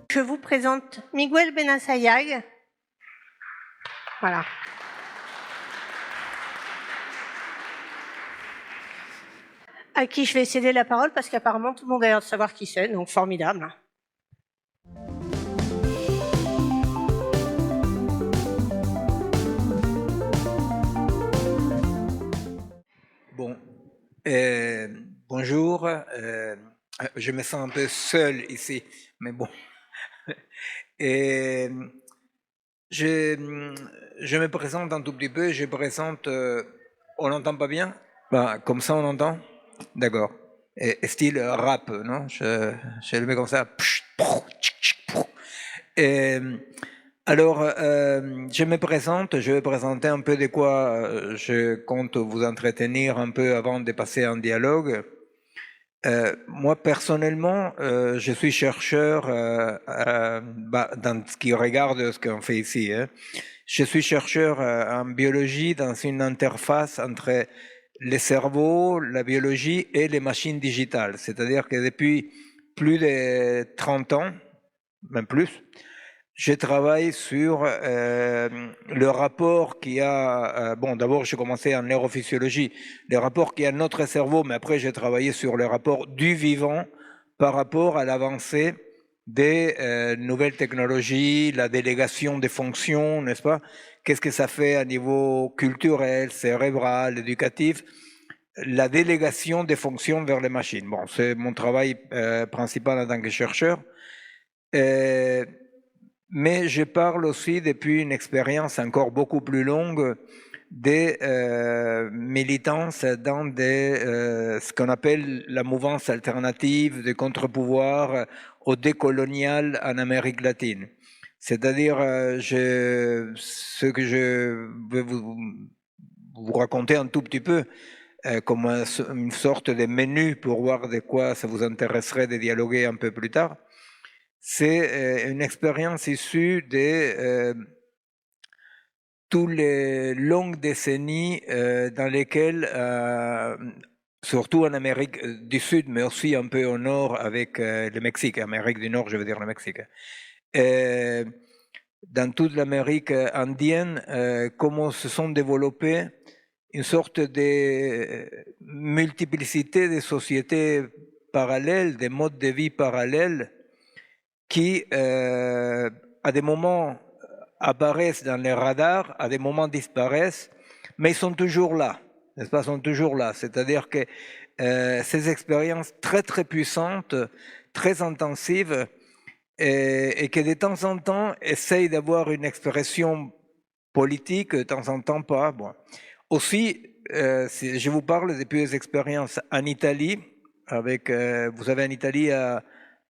Je vous présente Miguel Benassayag. Voilà. À qui je vais céder la parole parce qu'apparemment tout le monde a l'air de savoir qui c'est, donc formidable. Bon, bonjour. Je me sens un peu seul ici, mais bon. Et je me présente un tout petit peu. Je présente. On n'entend pas bien? Bah, comme ça, on entend? D'accord. Style rap, non? Je le mets comme ça. Et, alors, je me présente, je vais présenter un peu de quoi je compte vous entretenir un peu avant de passer en dialogue. Moi, personnellement, je suis chercheur dans ce qui regarde ce qu'on fait ici. Hein. Je suis chercheur en biologie dans une interface entre les cerveaux, la biologie et les machines digitales. C'est-à-dire que depuis plus de 30 ans, même plus, je travaille sur le rapport qu'il y a. Bon, d'abord, j'ai commencé en neurophysiologie, le rapport qu'il y a notre cerveau, mais après, j'ai travaillé sur le rapport du vivant par rapport à l'avancée des nouvelles technologies, la délégation des fonctions, n'est-ce pas? Qu'est-ce que ça fait à niveau culturel, cérébral, éducatif? La délégation des fonctions vers les machines. Bon, c'est mon travail principal en tant que chercheur. Mais je parle aussi depuis une expérience encore beaucoup plus longue des militances dans ce qu'on appelle la mouvance alternative de contre-pouvoir au décolonial en Amérique latine. C'est-à-dire, ce que je vais vous raconter un tout petit peu, comme une sorte de menu pour voir de quoi ça vous intéresserait de dialoguer un peu plus tard. C'est une expérience issue de toutes les longues décennies dans lesquelles, surtout en Amérique du Sud, mais aussi un peu au nord avec le Mexique, Amérique du Nord, je veux dire le Mexique, dans toute l'Amérique indienne, comment se sont développées une sorte de multiplicité de sociétés parallèles, des modes de vie parallèles, qui, à des moments, apparaissent dans les radars, à des moments disparaissent, mais ils sont toujours là, n'est-ce pas, sont toujours là. C'est-à-dire que ces expériences très très puissantes, très intensives, et que de temps en temps essayent d'avoir une expression politique, de temps en temps pas. Bon. Aussi, je vous parle depuis des expériences en Italie, avec, vous avez en Italie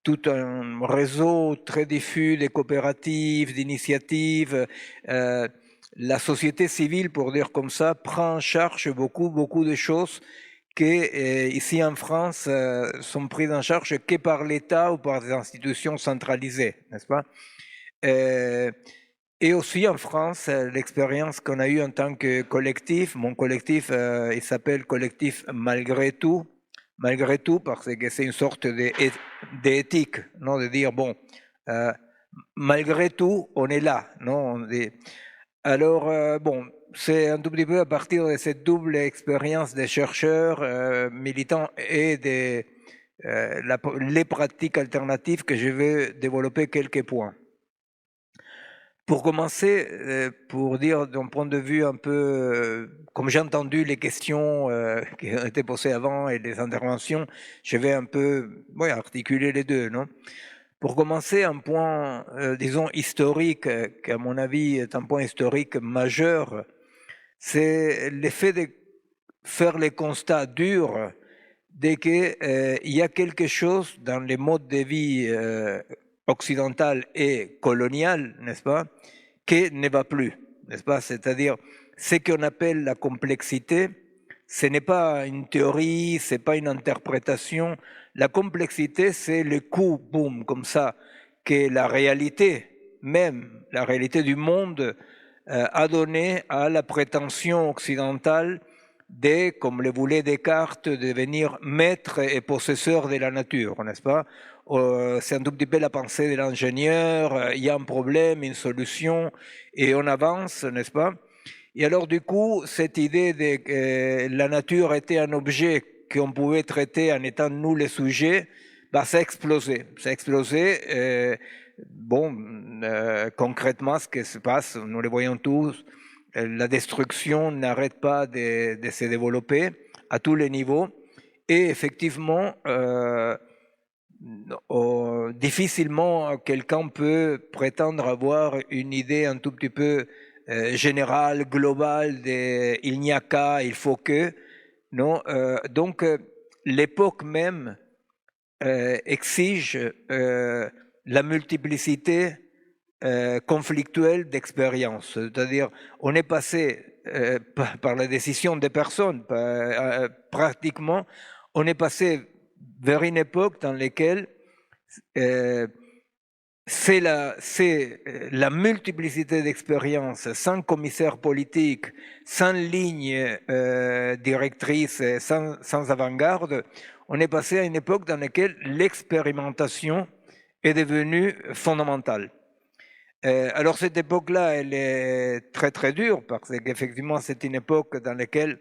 tout un réseau très diffus de coopératives, d'initiatives. La société civile, pour dire comme ça, prend en charge beaucoup de choses qui, ici en France, sont prises en charge que par l'État ou par des institutions centralisées, n'est-ce pas? Et aussi en France, l'expérience qu'on a eue en tant que collectif, mon collectif, il s'appelle Collectif Malgré tout, parce que c'est une sorte d'éthique, non, de dire, bon, malgré tout, on est là, non? Alors, bon, c'est un tout petit peu à partir de cette double expérience des chercheurs, militants et les pratiques alternatives que je vais développer quelques points. Pour commencer, pour dire d'un point de vue un peu, comme j'ai entendu les questions qui ont été posées avant et les interventions, je vais un peu articuler les deux, non? Pour commencer, un point, disons, historique, qui à mon avis est un point historique majeur, c'est l'effet de faire les constats durs dès qu'il y a quelque chose dans les modes de vie occidentale et coloniale, n'est-ce pas, qui ne va plus, n'est-ce pas? C'est-à-dire, ce qu'on appelle la complexité, ce n'est pas une théorie, ce n'est pas une interprétation. La complexité, c'est le coup, boum, comme ça, que la réalité, même la réalité du monde, a donné à la prétention occidentale de, comme le voulait Descartes, devenir maître et possesseur de la nature, n'est-ce pas? C'est un tout petit peu la pensée de l'ingénieur, il y a un problème, une solution, et on avance, n'est-ce pas? Et alors du coup, cette idée de que la nature était un objet qu'on pouvait traiter en étant nous les sujets, bah, ça a explosé. Ça a explosé. Concrètement, ce qui se passe, nous le voyons tous, la destruction n'arrête pas de se développer à tous les niveaux. Et effectivement, difficilement quelqu'un peut prétendre avoir une idée un tout petit peu générale, globale, de il n'y a qu'à, il faut que. Non, donc l'époque même exige la multiplicité conflictuelle d'expériences. C'est-à-dire, on est passé par la décision des personnes, pratiquement, on est passé vers une époque dans laquelle c'est la multiplicité d'expériences, sans commissaire politique, sans ligne directrice, sans avant-garde. On est passé à une époque dans laquelle l'expérimentation est devenue fondamentale. Alors cette époque-là, elle est très très dure parce qu'effectivement c'est une époque dans laquelle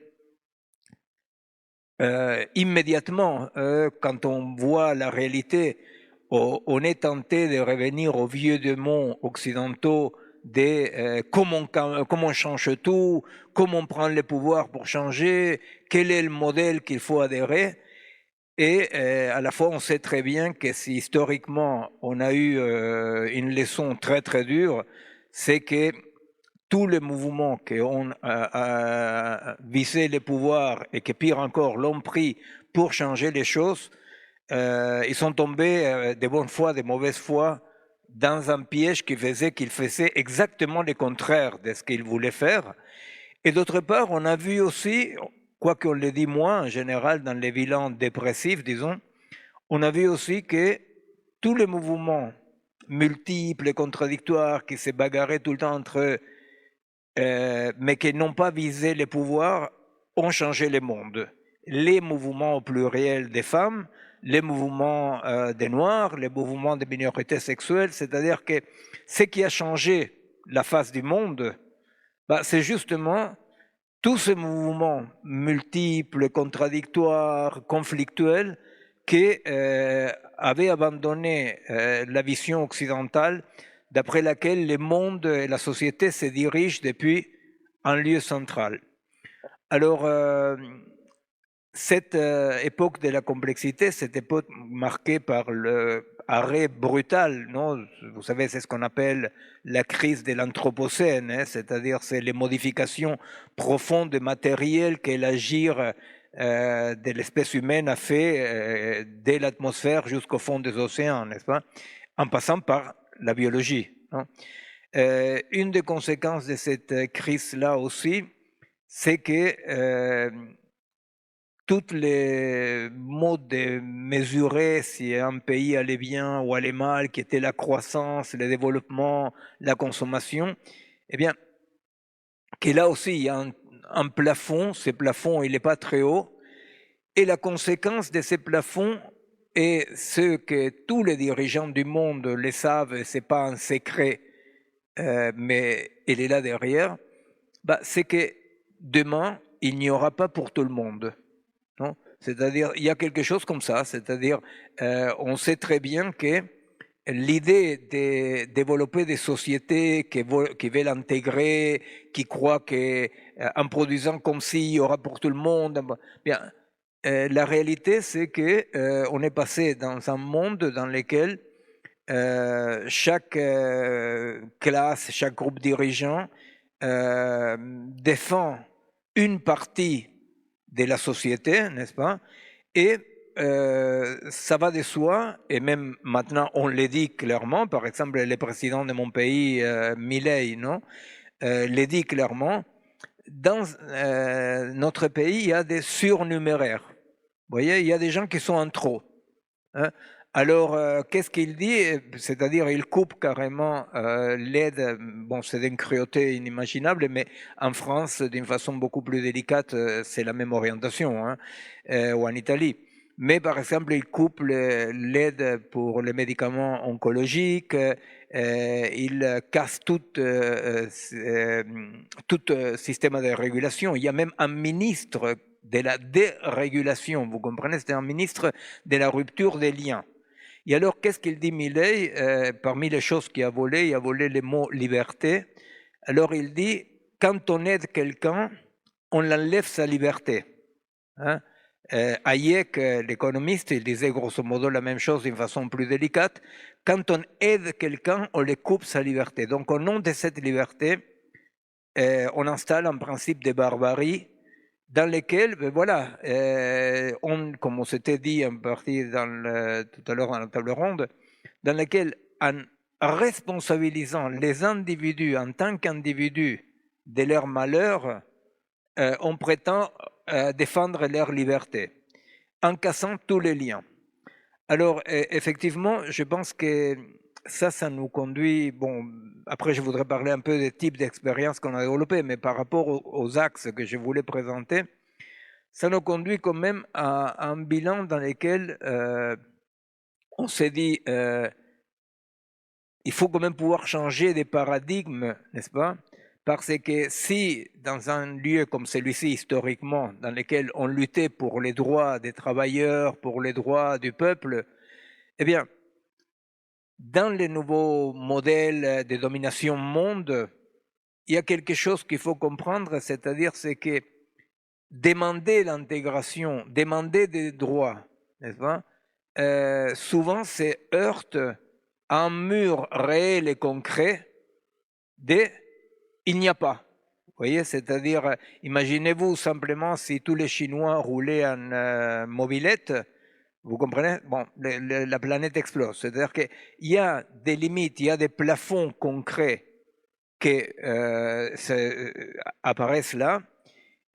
immédiatement, quand on voit la réalité, on est tenté de revenir aux vieux démons occidentaux de comment on change tout, comment on prend le pouvoir pour changer, quel est le modèle qu'il faut adhérer. Et à la fois, on sait très bien que si historiquement on a eu une leçon très très dure, c'est que tous les mouvements qui ont visé le pouvoir et que pire encore l'ont pris pour changer les choses, ils sont tombés de bonne foi, de mauvaise foi, dans un piège qui faisait qu'ils faisaient exactement le contraire de ce qu'ils voulaient faire. Et d'autre part, on a vu aussi, quoi qu'on le dit moins en général dans les bilans dépressifs, disons, on a vu aussi que tous les mouvements multiples et contradictoires qui se bagarraient tout le temps entre eux, mais qui n'ont pas visé les pouvoirs, ont changé le monde. Les mouvements au pluriel des femmes, les mouvements des Noirs, les mouvements des minorités sexuelles, c'est-à-dire que ce qui a changé la face du monde, bah, c'est justement tous ces mouvements multiples, contradictoires, conflictuels, qui avaient abandonné la vision occidentale d'après laquelle le monde et la société se dirigent depuis un lieu central. Alors, cette époque de la complexité, cette époque marquée par l'arrêt brutal, non? Vous savez, c'est ce qu'on appelle la crise de l'anthropocène, hein? C'est-à-dire c'est les modifications profondes et matérielles que l'agir de l'espèce humaine a fait dès l'atmosphère jusqu'au fond des océans, n'est-ce pas? En passant par la biologie. Non? Une des conséquences de cette crise-là aussi, c'est que tous les modes de mesurer si un pays allait bien ou allait mal, qui étaient la croissance, le développement, la consommation, eh bien, que là aussi il y a un plafond, ce plafond il n'est pas très haut, et la conséquence de ces plafonds, et ce que tous les dirigeants du monde le savent, ce n'est pas un secret, mais il est là derrière, bah, c'est que demain, il n'y aura pas pour tout le monde. Non? C'est-à-dire, il y a quelque chose comme ça, c'est-à-dire, on sait très bien que l'idée de développer des sociétés qui veulent intégrer, qui croient qu'en produisant comme s'il y aura pour tout le monde, bien, la réalité, c'est que on est passé dans un monde dans lequel chaque classe, chaque groupe dirigeant défend une partie de la société, n'est-ce pas? Et ça va de soi, et même maintenant on le dit clairement, par exemple le président de mon pays, Milei, non, le dit clairement, dans notre pays, il y a des surnuméraires. Vous voyez, il y a des gens qui sont en trop. Hein. Alors, qu'est-ce qu'il dit? C'est-à-dire, il coupe carrément l'aide. Bon, c'est d'une cruauté inimaginable, mais en France, d'une façon beaucoup plus délicate, c'est la même orientation, hein, ou en Italie. Mais par exemple, il coupe l'aide pour les médicaments oncologiques, il casse tout système de régulation. Il y a même un ministre de la dérégulation, vous comprenez, c'est un ministre de la rupture des liens. Et alors, qu'est-ce qu'il dit Milei? Parmi les choses qu'il a volées, il a volé le mot liberté. Alors, il dit, quand on aide quelqu'un, on l'enlève sa liberté. Hein? Hayek, l'économiste, il disait grosso modo la même chose d'une façon plus délicate. Quand on aide quelqu'un, on lui coupe sa liberté. Donc, au nom de cette liberté, on installe un principe de barbarie dans lesquels, ben voilà, comme on s'était dit en partie tout à l'heure dans la table ronde, dans lesquels, en responsabilisant les individus en tant qu'individus de leur malheur, on prétend défendre leur liberté, en cassant tous les liens. Alors, effectivement, je pense que ça nous conduit, bon, après je voudrais parler un peu des types d'expériences qu'on a développées, mais par rapport aux axes que je voulais présenter, ça nous conduit quand même à un bilan dans lequel on s'est dit, il faut quand même pouvoir changer des paradigmes, n'est-ce pas? Parce que si dans un lieu comme celui-ci, historiquement, dans lequel on luttait pour les droits des travailleurs, pour les droits du peuple, eh bien, dans les nouveaux modèles de domination monde, il y a quelque chose qu'il faut comprendre, c'est-à-dire c'est que demander l'intégration, demander des droits, n'est-ce pas, souvent se heurte à un mur réel et concret de il n'y a pas. Vous voyez, c'est-à-dire, imaginez-vous simplement si tous les Chinois roulaient en mobilette, vous comprenez? Bon, la planète explose. C'est-à-dire qu'il y a des limites, il y a des plafonds concrets qui apparaissent là,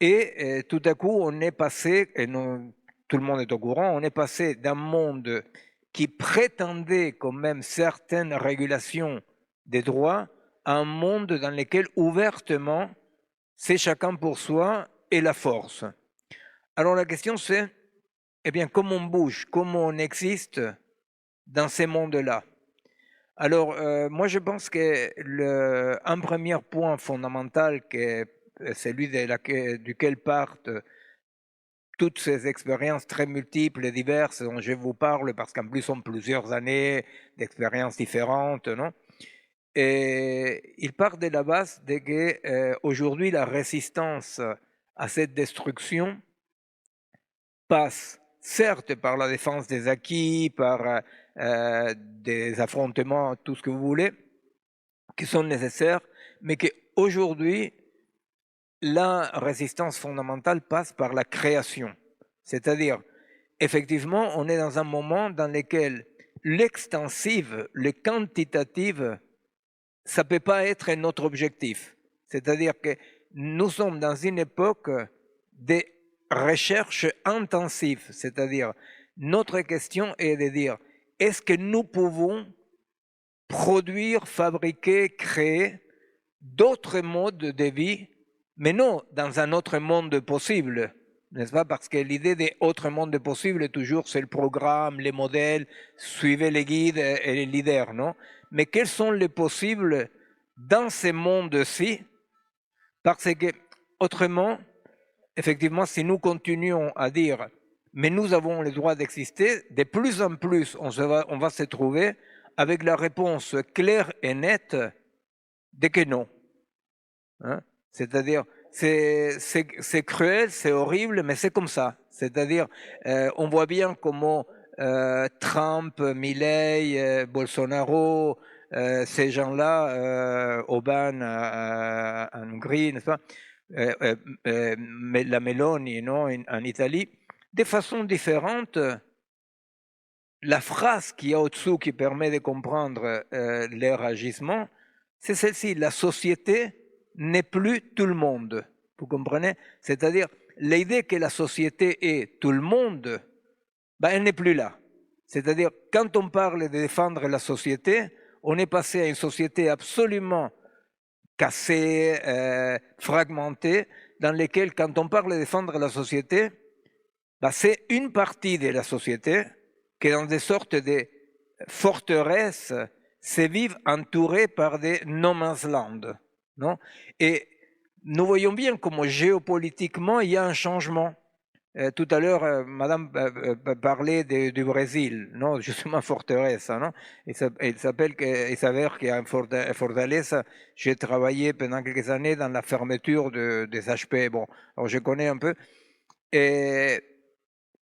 et tout à coup, on est passé, et tout le monde est au courant, on est passé d'un monde qui prétendait quand même certaines régulations des droits à un monde dans lequel ouvertement c'est chacun pour soi et la force. Alors la question c'est, eh bien, comment on bouge, comment on existe dans ces mondes-là? Alors, moi je pense que un premier point fondamental, qui est celui duquel partent toutes ces expériences très multiples et diverses dont je vous parle, parce qu'en plus, sont plusieurs années d'expériences différentes, non? Et il part de la base de que aujourd'hui, la résistance à cette destruction passe certes par la défense des acquis, par des affrontements, tout ce que vous voulez, qui sont nécessaires, mais qu'aujourd'hui, la résistance fondamentale passe par la création. C'est-à-dire, effectivement, on est dans un moment dans lequel l'extensive, le quantitatif, ça ne peut pas être notre objectif. C'est-à-dire que nous sommes dans une époque de recherche intensive. C'est-à-dire, notre question est de dire, est-ce que nous pouvons produire, fabriquer, créer d'autres modes de vie, mais non dans un autre monde possible, n'est-ce pas? Parce que l'idée d'autre monde possible, toujours, c'est le programme, les modèles, suivez les guides et les leaders, non? Mais quels sont les possibles dans ces mondes-ci? Parce que, autrement, effectivement, si nous continuons à dire mais nous avons le droit d'exister, de plus en plus, on va se trouver avec la réponse claire et nette de que non. Hein? C'est-à-dire, c'est cruel, c'est horrible, mais c'est comme ça. C'est-à-dire, on voit bien comment Trump, Milei, Bolsonaro, ces gens-là, Orban en Hongrie, n'est-ce pas, la Meloni, non, en Italie, de façon différente, la phrase qu'il y a au-dessous qui permet de comprendre leur agissement, c'est celle-ci. La société n'est plus tout le monde. Vous comprenez? C'est-à-dire, l'idée que la société est tout le monde, ben, elle n'est plus là. C'est-à-dire, quand on parle de défendre la société, on est passé à une société absolument cassée, fragmentée, dans laquelle, quand on parle de défendre la société, ben, c'est une partie de la société qui, dans des sortes de forteresses, se vivent entourées par des no man's land. Non? Et nous voyons bien comment géopolitiquement, il y a un changement. Tout à l'heure, Madame parlait du Brésil, non, justement Fortaleza, non. Il s'avère qu'il y a un Fortaleza. J'ai travaillé pendant quelques années dans la fermeture des HP. Bon, alors je connais un peu. Et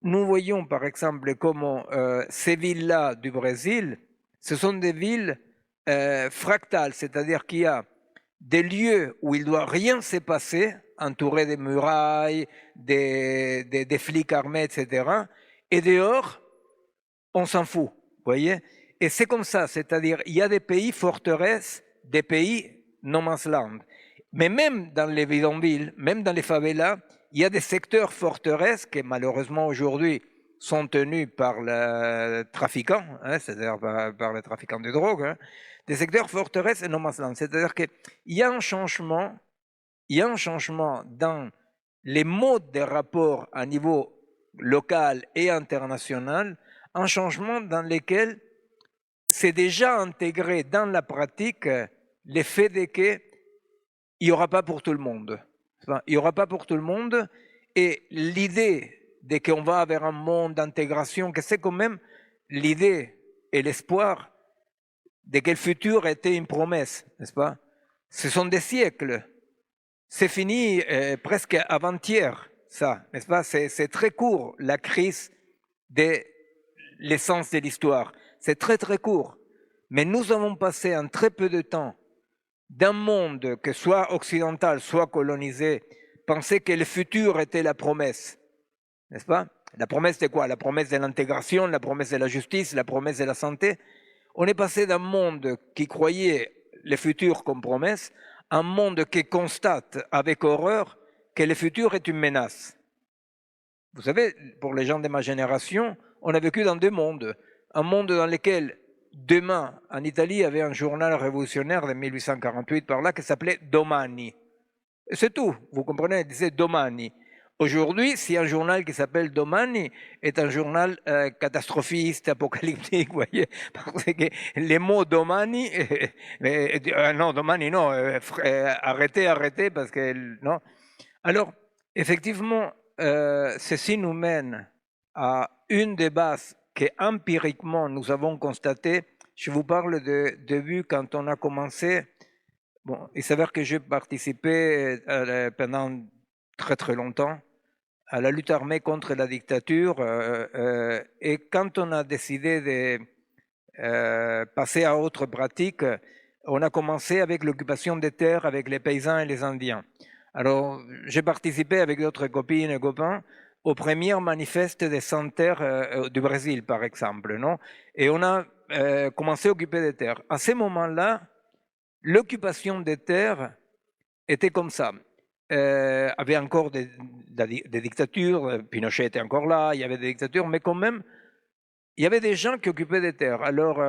nous voyons par exemple comment ces villes-là du Brésil, ce sont des villes fractales, c'est-à-dire qu'il y a des lieux où il ne doit rien se passer, entourés de murailles, des flics armés, etc. Et dehors, on s'en fout, vous voyez? Et c'est comme ça, c'est-à-dire il y a des pays forteresses, des pays no man's land. Mais même dans les bidonvilles, même dans les favelas, il y a des secteurs forteresses qui malheureusement aujourd'hui sont tenus par les trafiquants, hein, c'est-à-dire par les trafiquants de drogue, hein, des secteurs forteresses et no man's land. C'est-à-dire qu'il y a un changement, dans les modes des rapports à niveau local et international, un changement dans lequel c'est déjà intégré dans la pratique l'effet de qu'il n'y aura pas pour tout le monde. Il n'y aura pas pour tout le monde, et l'idée de qu'on va vers un monde d'intégration, que c'est quand même l'idée et l'espoir de que le futur était une promesse, n'est-ce pas? Ce sont des siècles. C'est fini presque avant-hier, ça, n'est-ce pas? C'est très court, la crise de l'essence de l'histoire. C'est très très court. Mais nous avons passé en très peu de temps d'un monde que soit occidental, soit colonisé, penser que le futur était la promesse, n'est-ce pas? La promesse de quoi? La promesse de l'intégration, la promesse de la justice, la promesse de la santé. On est passé d'un monde qui croyait le futur comme promesse à un monde qui constate avec horreur que le futur est une menace. Vous savez, pour les gens de ma génération, on a vécu dans deux mondes. Un monde dans lequel, demain, en Italie, il y avait un journal révolutionnaire de 1848 par là qui s'appelait Domani. Et c'est tout, vous comprenez, il disait Domani. Aujourd'hui, si un journal qui s'appelle Domani est un journal catastrophiste, apocalyptique, vous voyez, parce que les mots Domani, non, Domani, non, arrêtez, parce que, non. Alors, effectivement, ceci nous mène à une des bases que empiriquement nous avons constatées. Je vous parle de début quand on a commencé. Bon, il s'avère que j'ai participé pendant très très longtemps à la lutte armée contre la dictature, et quand on a décidé de passer à autre pratique, on a commencé avec l'occupation des terres avec les paysans et les Indiens. Alors, j'ai participé avec d'autres copines et copains au premier manifeste des sans-terres du Brésil, par exemple, non? Et on a commencé à occuper des terres. À ce moment-là, l'occupation des terres était comme ça. Avait encore des dictatures, Pinochet était encore là, il y avait des dictatures, mais quand même, il y avait des gens qui occupaient des terres. Alors,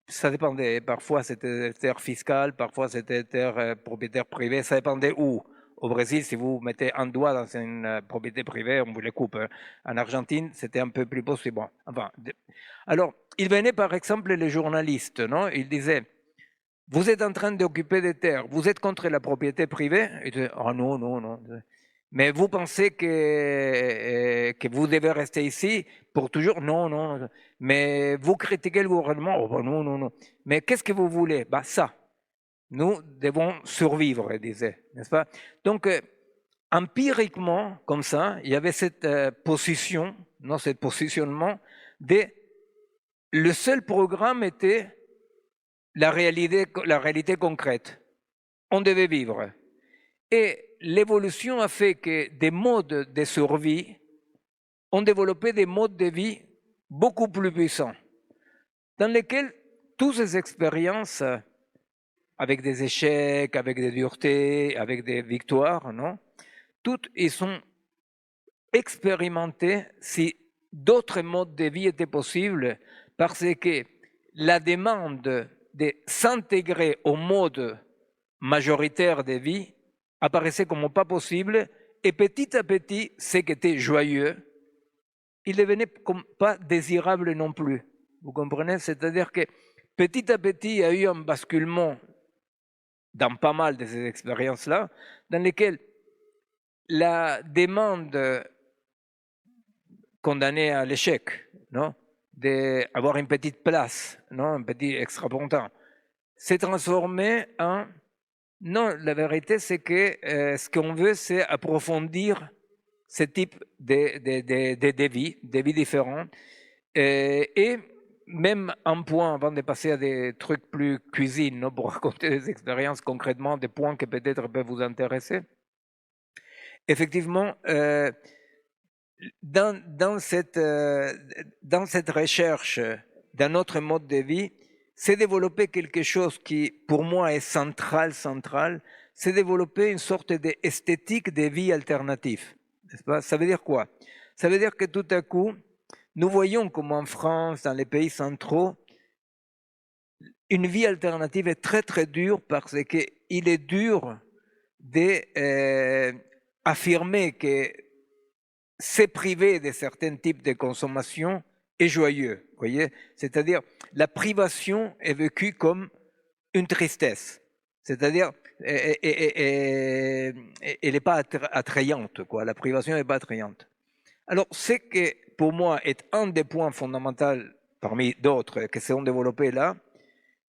ça dépendait. Parfois, c'était des terres fiscales, parfois, c'était des terres propriétaires privées. Ça dépendait où. Au Brésil, si vous mettez un doigt dans une propriété privée, on vous les coupe. Hein. En Argentine, c'était un peu plus possible. Bon, enfin, alors, il venait par exemple les journalistes, non? Ils disaient, vous êtes en train d'occuper des terres, vous êtes contre la propriété privée? Ils disaient, oh non, non, non. Mais vous pensez que vous devez rester ici pour toujours? Non, non. Mais vous critiquez le gouvernement? Oh, non, non, non. Mais qu'est-ce que vous voulez? Bah, ça. Nous devons survivre, il disait, n'est-ce pas? Donc, empiriquement, comme ça, il y avait cette position, non, ce positionnement de le seul programme était la réalité concrète. On devait vivre. Et l'évolution a fait que des modes de survie ont développé des modes de vie beaucoup plus puissants, dans lesquels toutes ces expériences, avec des échecs, avec des duretés, avec des victoires, non, toutes ils sont expérimentées si d'autres modes de vie étaient possibles, parce que la demande de s'intégrer au mode majoritaire de vie apparaissait comme pas possible, et petit à petit, ce qui était joyeux, il devenait comme pas désirable non plus. Vous comprenez? C'est-à-dire que petit à petit, il y a eu un basculement dans pas mal de ces expériences-là, dans lesquelles la demande condamnée à l'échec, non, d'avoir une petite place, non, un petit extra-pontant, s'est transformée en non, la vérité, c'est que ce qu'on veut, c'est approfondir ce type de vie, de vie différents. Et même un point, avant de passer à des trucs plus cuisine, non, pour raconter des expériences concrètement, des points qui peut-être peuvent vous intéresser. Effectivement, dans cette recherche d'un autre mode de vie, c'est développer quelque chose qui, pour moi, est central, c'est développer une sorte d'esthétique de vie alternative. N'est-ce pas? Ça veut dire quoi? Ça veut dire que tout à coup, nous voyons comme en France, dans les pays centraux, une vie alternative est très très dure parce qu'il est dur d'affirmer que se priver de certains types de consommation est joyeux, voyez. C'est-à-dire, la privation est vécue comme une tristesse. C'est-à-dire, elle n'est pas attrayante, quoi. La privation n'est pas attrayante. Alors, ce que, pour moi, est un des points fondamentaux, parmi d'autres, qui seront développés là,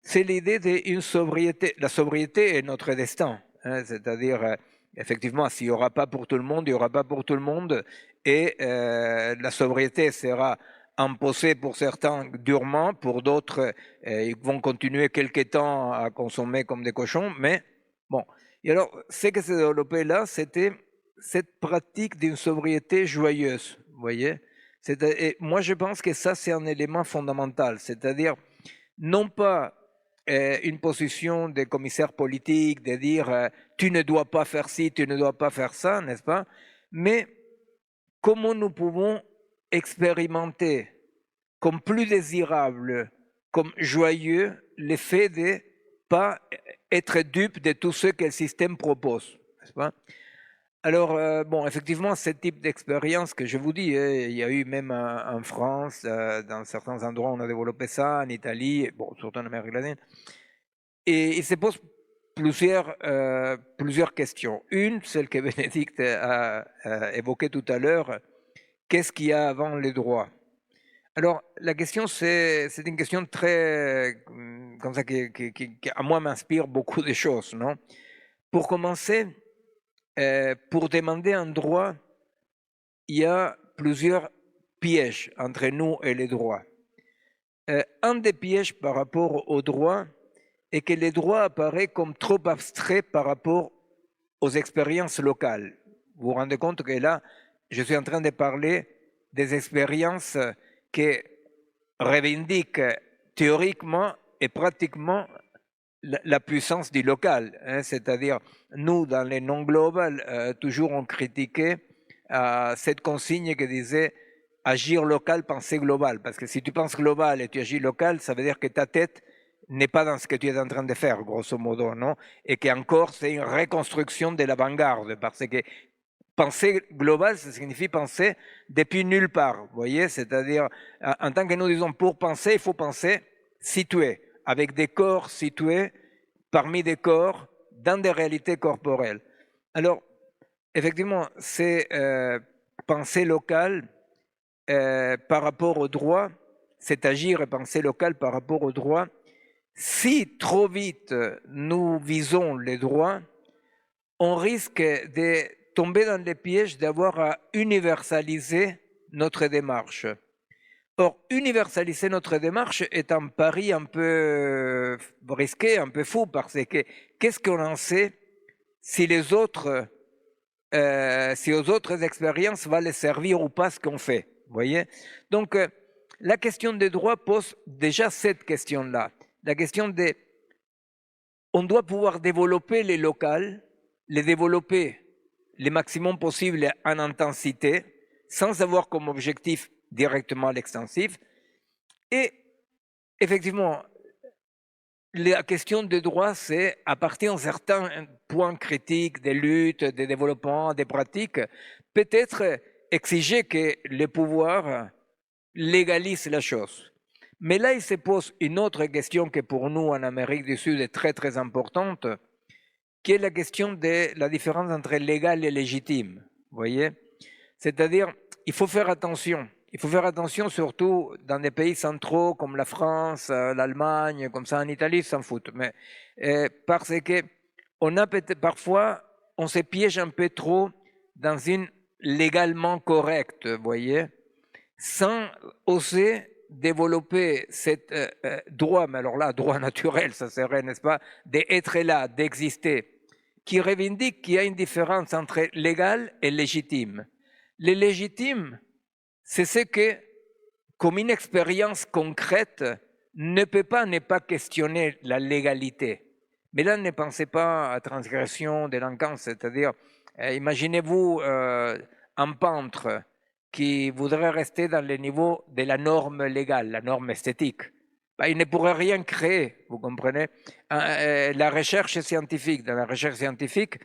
c'est l'idée d'une sobriété. La sobriété est notre destin, hein, c'est-à-dire, effectivement, s'il n'y aura pas pour tout le monde, il n'y aura pas pour tout le monde, et la sobriété sera imposée pour certains durement, pour d'autres, ils vont continuer quelque temps à consommer comme des cochons, mais bon. Et alors, ce qui s'est développé là, c'était cette pratique d'une sobriété joyeuse, vous voyez. Et moi, je pense que ça, c'est un élément fondamental, c'est-à-dire non pas une position de commissaire politique, de dire tu ne dois pas faire ci, tu ne dois pas faire ça, n'est-ce pas? Mais comment nous pouvons expérimenter comme plus désirable, comme joyeux, l'effet de ne pas être dupe de tout ce que le système propose, n'est-ce pas? Alors, bon, effectivement, ce type d'expérience que je vous dis, il y a eu même en France, dans certains endroits, on a développé ça, en Italie, bon, surtout en Amérique latine. Et il se pose plusieurs questions. Une, celle que Bénédicte a évoquée tout à l'heure, qu'est-ce qu'il y a avant les droits? Alors, la question, c'est une question très, comme ça, qui, à moi, m'inspire beaucoup de choses, non? Pour commencer, pour demander un droit, il y a plusieurs pièges entre nous et les droits. Un des pièges par rapport aux droits est que les droits apparaissent comme trop abstraits par rapport aux expériences locales. Vous vous rendez compte que là, je suis en train de parler des expériences qui revendiquent théoriquement et pratiquement la puissance du local, hein, c'est-à-dire nous, dans les non-global, toujours on critiquait cette consigne qui disait agir local, penser global, parce que si tu penses global et tu agis local, ça veut dire que ta tête n'est pas dans ce que tu es en train de faire, grosso modo, non? Et qu'encore c'est une reconstruction de l'avant-garde, parce que penser global, ça signifie penser depuis nulle part, vous voyez, c'est-à-dire en tant que nous disons pour penser, il faut penser situé, avec des corps situés parmi des corps dans des réalités corporelles. Alors, effectivement, c'est penser local par rapport au droit, c'est agir et penser local par rapport au droit. Si trop vite nous visons les droits, on risque de tomber dans les pièges d'avoir à universaliser notre démarche. Or, universaliser notre démarche est un pari un peu risqué, un peu fou, parce que qu'est-ce qu'on en sait si les autres, si aux autres expériences va les servir ou pas ce qu'on fait, vous voyez? Donc, la question des droits pose déjà cette question-là. La question de, on doit pouvoir développer les locales, les développer le maximum possible en intensité, sans avoir comme objectif directement l'extensif. Et effectivement, la question des droits, c'est à partir d'un certain point critique des luttes, des développements, des pratiques, peut-être exiger que le pouvoir légalise la chose. Mais là, il se pose une autre question qui pour nous en Amérique du Sud est très très importante, qui est la question de la différence entre légal et légitime. Vous voyez? C'est-à-dire, il faut faire attention. Il faut faire attention surtout dans des pays centraux comme la France, l'Allemagne, comme ça en Italie, s'en foutent. Mais parce que on a parfois, on se piège un peu trop dans une légalement correcte, vous voyez, sans oser développer cet droit, mais alors là, droit naturel, ça serait, n'est-ce pas, d'être là, d'exister, qui revendique qu'il y a une différence entre légal et légitime. Le légitime, c'est ce que, comme une expérience concrète, ne peut pas ne pas questionner la légalité. Mais là, ne pensez pas à transgression, délinquance, c'est-à-dire, imaginez-vous un peintre qui voudrait rester dans le niveau de la norme légale, la norme esthétique. Ben, il ne pourrait rien créer, vous comprenez. La recherche scientifique, dans la recherche scientifique,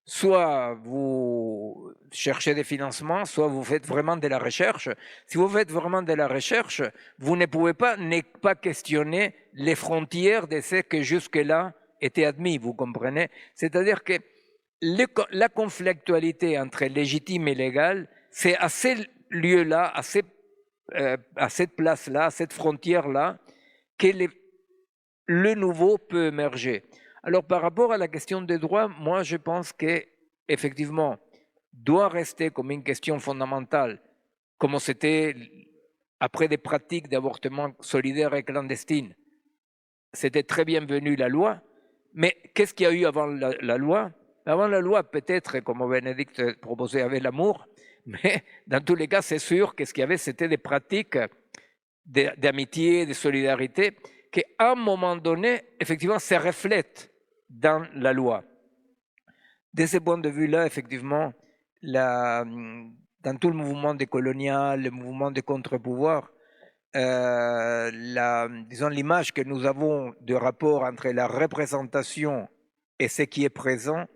soit vous cherchez des financements, soit vous faites vraiment de la recherche. Si vous faites vraiment de la recherche, vous ne pouvez pas ne pas questionner les frontières de ce que jusque-là était admis, vous comprenez. C'est-à-dire que la conflictualité entre légitime et légal, c'est à ce lieu-là, à cette place-là, à cette frontière-là, que le nouveau peut émerger. Alors par rapport à la question des droits, moi je pense qu'effectivement, doit rester comme une question fondamentale, comme c'était après des pratiques d'avortement solidaire et clandestine. C'était très bienvenu la loi, mais qu'est-ce qu'il y a eu avant la loi? Avant la loi, peut-être, comme Bénédicte proposait, avec l'amour, mais dans tous les cas, c'est sûr que ce qu'il y avait, c'était des pratiques d'amitié, de solidarité, qui à un moment donné, effectivement, se reflètent dans la loi. De ce point de vue-là, effectivement, dans tout le mouvement décolonial, le mouvement de contre-pouvoir, disons l'image que nous avons de rapport entre la représentation et ce qui est présent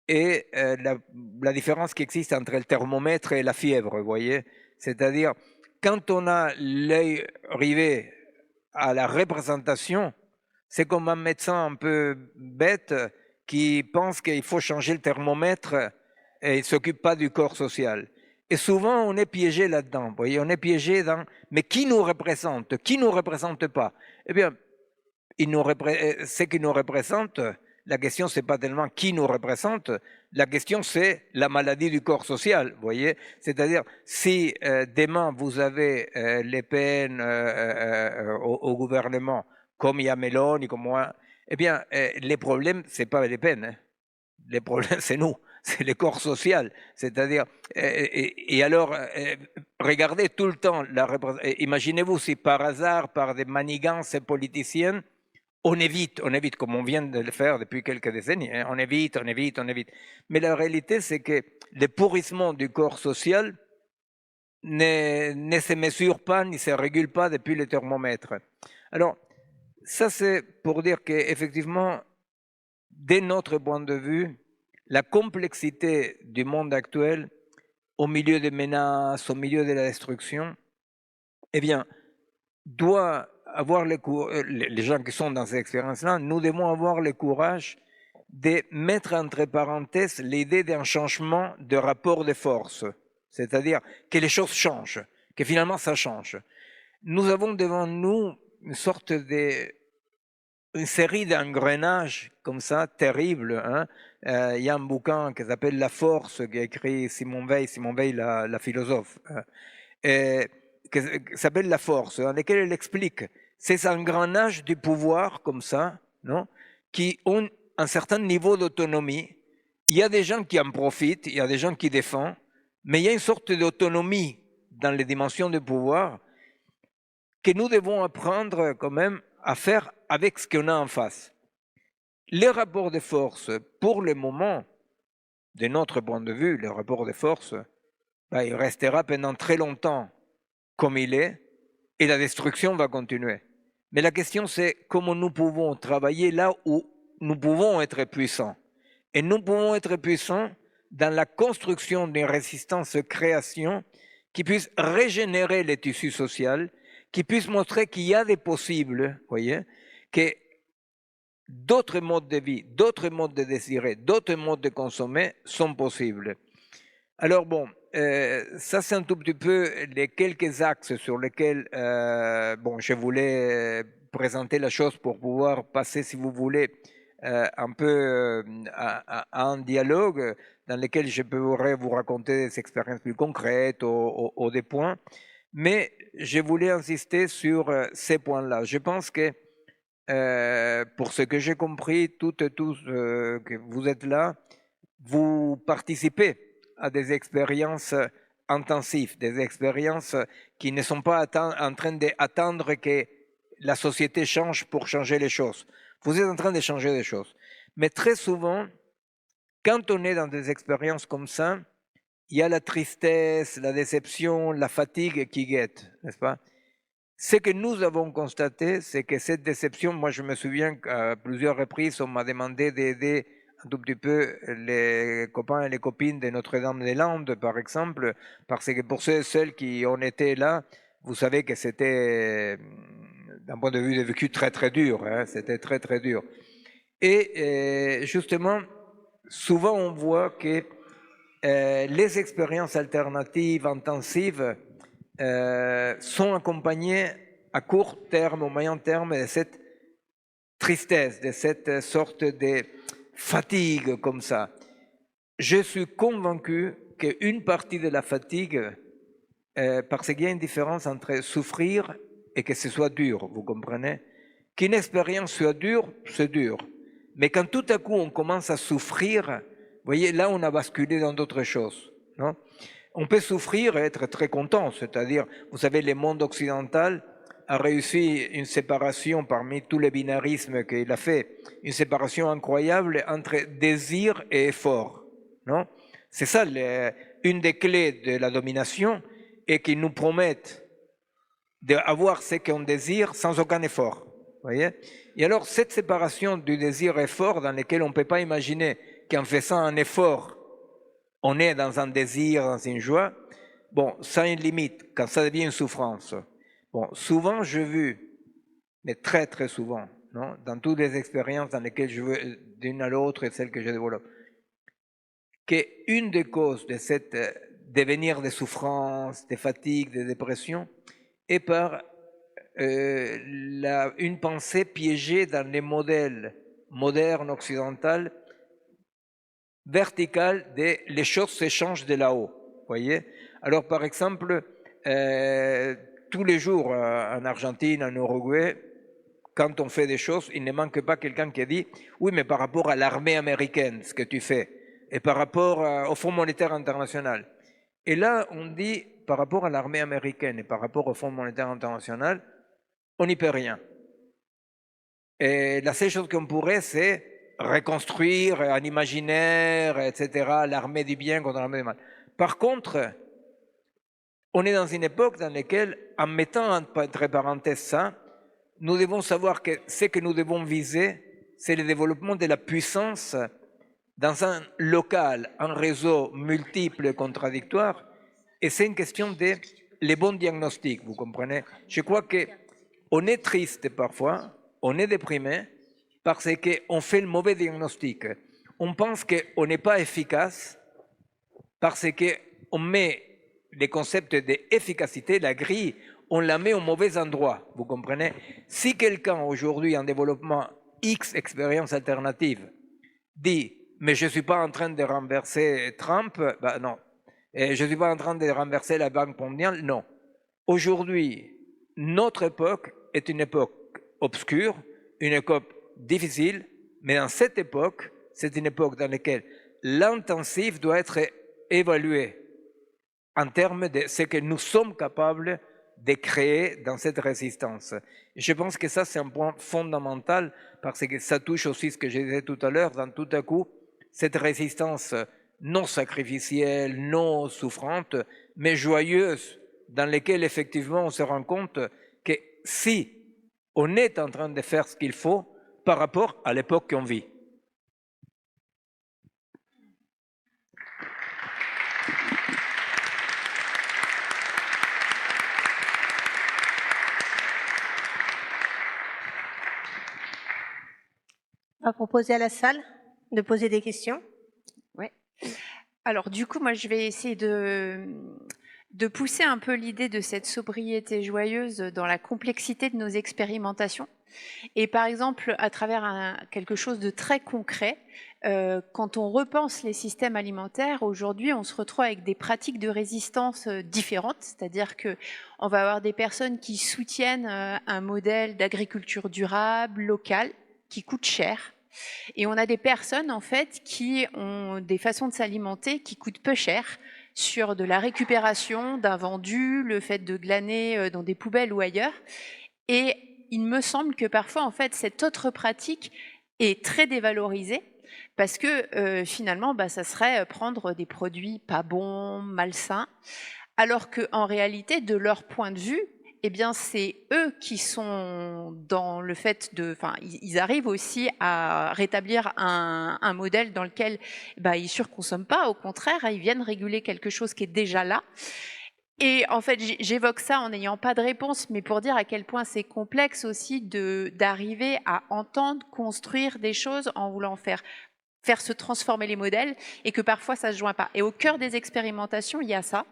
et la différence qui existe entre le thermomètre et la fièvre, vous voyez. C'est-à-dire, quand on a l'œil rivé à la représentation, c'est comme un médecin un peu bête qui pense qu'il faut changer le thermomètre et il ne s'occupe pas du corps social. Et souvent, on est piégé là-dedans. Vous voyez, on est piégé dans mais qui nous représente, qui ne nous représente pas. Eh bien, ce qui nous représente, la question, ce n'est pas tellement qui nous représente, la question, c'est la maladie du corps social, vous voyez. C'est-à-dire, si demain, vous avez Les Pen au gouvernement, comme il y a Meloni, comme moi, eh bien, les problèmes, ce n'est pas Les Pen. Hein. Les problèmes, c'est nous, c'est le corps social. C'est-à-dire, et alors, regardez tout le temps, imaginez-vous si par hasard, par des manigances politiciennes, on évite, comme on vient de le faire depuis quelques décennies, hein, on évite. Mais la réalité, c'est que le pourrissement du corps social ne se mesure pas, ni se régule pas depuis le thermomètre. Alors, ça c'est pour dire qu'effectivement, de notre point de vue, la complexité du monde actuel, au milieu des menaces, au milieu de la destruction, eh bien, doit avoir les gens qui sont dans ces expériences-là, nous devons avoir le courage de mettre entre parenthèses l'idée d'un changement de rapport de force, c'est-à-dire que les choses changent, que finalement ça change. Nous avons devant nous une sorte une série d'engrenages comme ça, terribles. Hein. Il y a un bouquin qui s'appelle La Force, qui a écrit Simone Veil, la philosophe, qui s'appelle La Force, dans lequel elle explique ces engrenages du pouvoir comme ça, non, qui ont un certain niveau d'autonomie. Il y a des gens qui en profitent, il y a des gens qui défendent, mais il y a une sorte d'autonomie dans les dimensions du pouvoir que nous devons apprendre quand même à faire avec ce qu'on a en face. Les rapports de force, pour le moment, de notre point de vue, le rapport de force, il restera pendant très longtemps comme il est, et la destruction va continuer. Mais la question, c'est comment nous pouvons travailler là où nous pouvons être puissants. Et nous pouvons être puissants dans la construction d'une résistance-création qui puisse régénérer les tissus sociaux, qui puisse montrer qu'il y a des possibles, voyez, que d'autres modes de vie, d'autres modes de désirer, d'autres modes de consommer sont possibles. Alors bon, ça c'est un tout petit peu les quelques axes sur lesquels je voulais présenter la chose pour pouvoir passer, si vous voulez, un peu à un dialogue dans lequel je pourrais vous raconter des expériences plus concrètes ou des points. Mais je voulais insister sur ces points-là. Je pense que pour ce que j'ai compris, toutes et tous que vous êtes là, vous participez à des expériences intensives, des expériences qui ne sont pas en train d'attendre que la société change pour changer les choses. Vous êtes en train de changer les choses. Mais très souvent, quand on est dans des expériences comme ça, il y a la tristesse, la déception, la fatigue qui guette, n'est-ce pas? Ce que nous avons constaté, c'est que cette déception, moi je me souviens qu'à plusieurs reprises, on m'a demandé d'aider un tout petit peu les copains et les copines de Notre-Dame-des-Landes, par exemple, parce que pour ceux et celles qui en étaient là, vous savez que c'était, d'un point de vue de vécu, très très dur, hein, c'était très très dur. Et justement, souvent on voit que les expériences alternatives, intensives, sont accompagnés à court terme, au moyen terme, de cette tristesse, de cette sorte de fatigue comme ça. Je suis convaincu qu'une partie de la fatigue, parce qu'il y a une différence entre souffrir et que ce soit dur, vous comprenez? Qu'une expérience soit dure, c'est dur. Mais quand tout à coup on commence à souffrir, vous voyez, là on a basculé dans d'autres choses, non? On peut souffrir et être très content, c'est-à-dire, vous savez, le monde occidental a réussi une séparation parmi tous les binarismes qu'il a fait, une séparation incroyable entre désir et effort, non? C'est ça une des clés de la domination, et qu'ils nous promettent d'avoir ce qu'on désire sans aucun effort, voyez? Et alors, cette séparation du désir-effort dans lequel on ne peut pas imaginer qu'en faisant un effort, on est dans un désir, dans une joie, bon, ça a une limite, quand ça devient une souffrance. Bon, souvent, j'ai vu, mais très très souvent, non, dans toutes les expériences dans lesquelles je veux, d'une à l'autre et celles que je développe, qu'une des causes de cette devenir de souffrance, de fatigue, de dépression, est par une pensée piégée dans les modèles modernes occidentaux verticale de les choses s'échangent de là-haut, voyez. Alors par exemple, tous les jours en Argentine, en Uruguay, quand on fait des choses, il ne manque pas quelqu'un qui dit « Oui, mais par rapport à l'armée américaine, ce que tu fais, et par rapport au Fonds monétaire international. » Et là, on dit « Par rapport à l'armée américaine et par rapport au Fonds monétaire international, on n'y peut rien. » Et la seule chose qu'on pourrait, c'est reconstruire un imaginaire, etc., l'armée du bien contre l'armée du mal. Par contre, on est dans une époque dans laquelle, en mettant entre parenthèses ça, nous devons savoir que ce que nous devons viser, c'est le développement de la puissance dans un local, un réseau multiple et contradictoire, et c'est une question de les bons diagnostics, vous comprenez? Je crois qu'on est triste parfois, on est déprimé, parce qu'on fait le mauvais diagnostic. On pense qu'on n'est pas efficace parce qu'on met les concepts d'efficacité, la grille, on la met au mauvais endroit, vous comprenez? Si quelqu'un aujourd'hui en développement X expérience alternative dit « mais je ne suis pas en train de renverser Trump », ben non. Et je ne suis pas en train de renverser la Banque mondiale, non. Aujourd'hui, notre époque est une époque obscure, une époque difficile, mais dans cette époque, c'est une époque dans laquelle l'intensif doit être évalué en termes de ce que nous sommes capables de créer dans cette résistance. Et je pense que ça, c'est un point fondamental parce que ça touche aussi ce que je disais tout à l'heure, dans tout à coup, cette résistance non sacrificielle, non souffrante, mais joyeuse, dans laquelle effectivement on se rend compte que si on est en train de faire ce qu'il faut par rapport à l'époque qu'on vit. On va proposer à la salle de poser des questions. Oui. Alors du coup, moi je vais essayer de pousser un peu l'idée de cette sobriété joyeuse dans la complexité de nos expérimentations. Et par exemple, à travers quelque chose de très concret, quand on repense les systèmes alimentaires, aujourd'hui, on se retrouve avec des pratiques de résistance différentes, c'est-à-dire que on va avoir des personnes qui soutiennent un modèle d'agriculture durable, locale, qui coûte cher. Et on a des personnes, en fait, qui ont des façons de s'alimenter qui coûtent peu cher, sur de la récupération d'invendus, le fait de glaner dans des poubelles ou ailleurs. Et il me semble que parfois, en fait, cette autre pratique est très dévalorisée parce que finalement, ça serait prendre des produits pas bons, malsains, alors qu'en réalité, de leur point de vue, eh bien, c'est eux qui sont dans le fait de... Enfin, ils arrivent aussi à rétablir un modèle dans lequel ils ne surconsomment pas. Au contraire, ils viennent réguler quelque chose qui est déjà là. Et en fait, j'évoque ça en n'ayant pas de réponse, mais pour dire à quel point c'est complexe aussi d'arriver à entendre, construire des choses en voulant faire se transformer les modèles, et que parfois ça ne se joint pas. Et au cœur des expérimentations, il y a ça.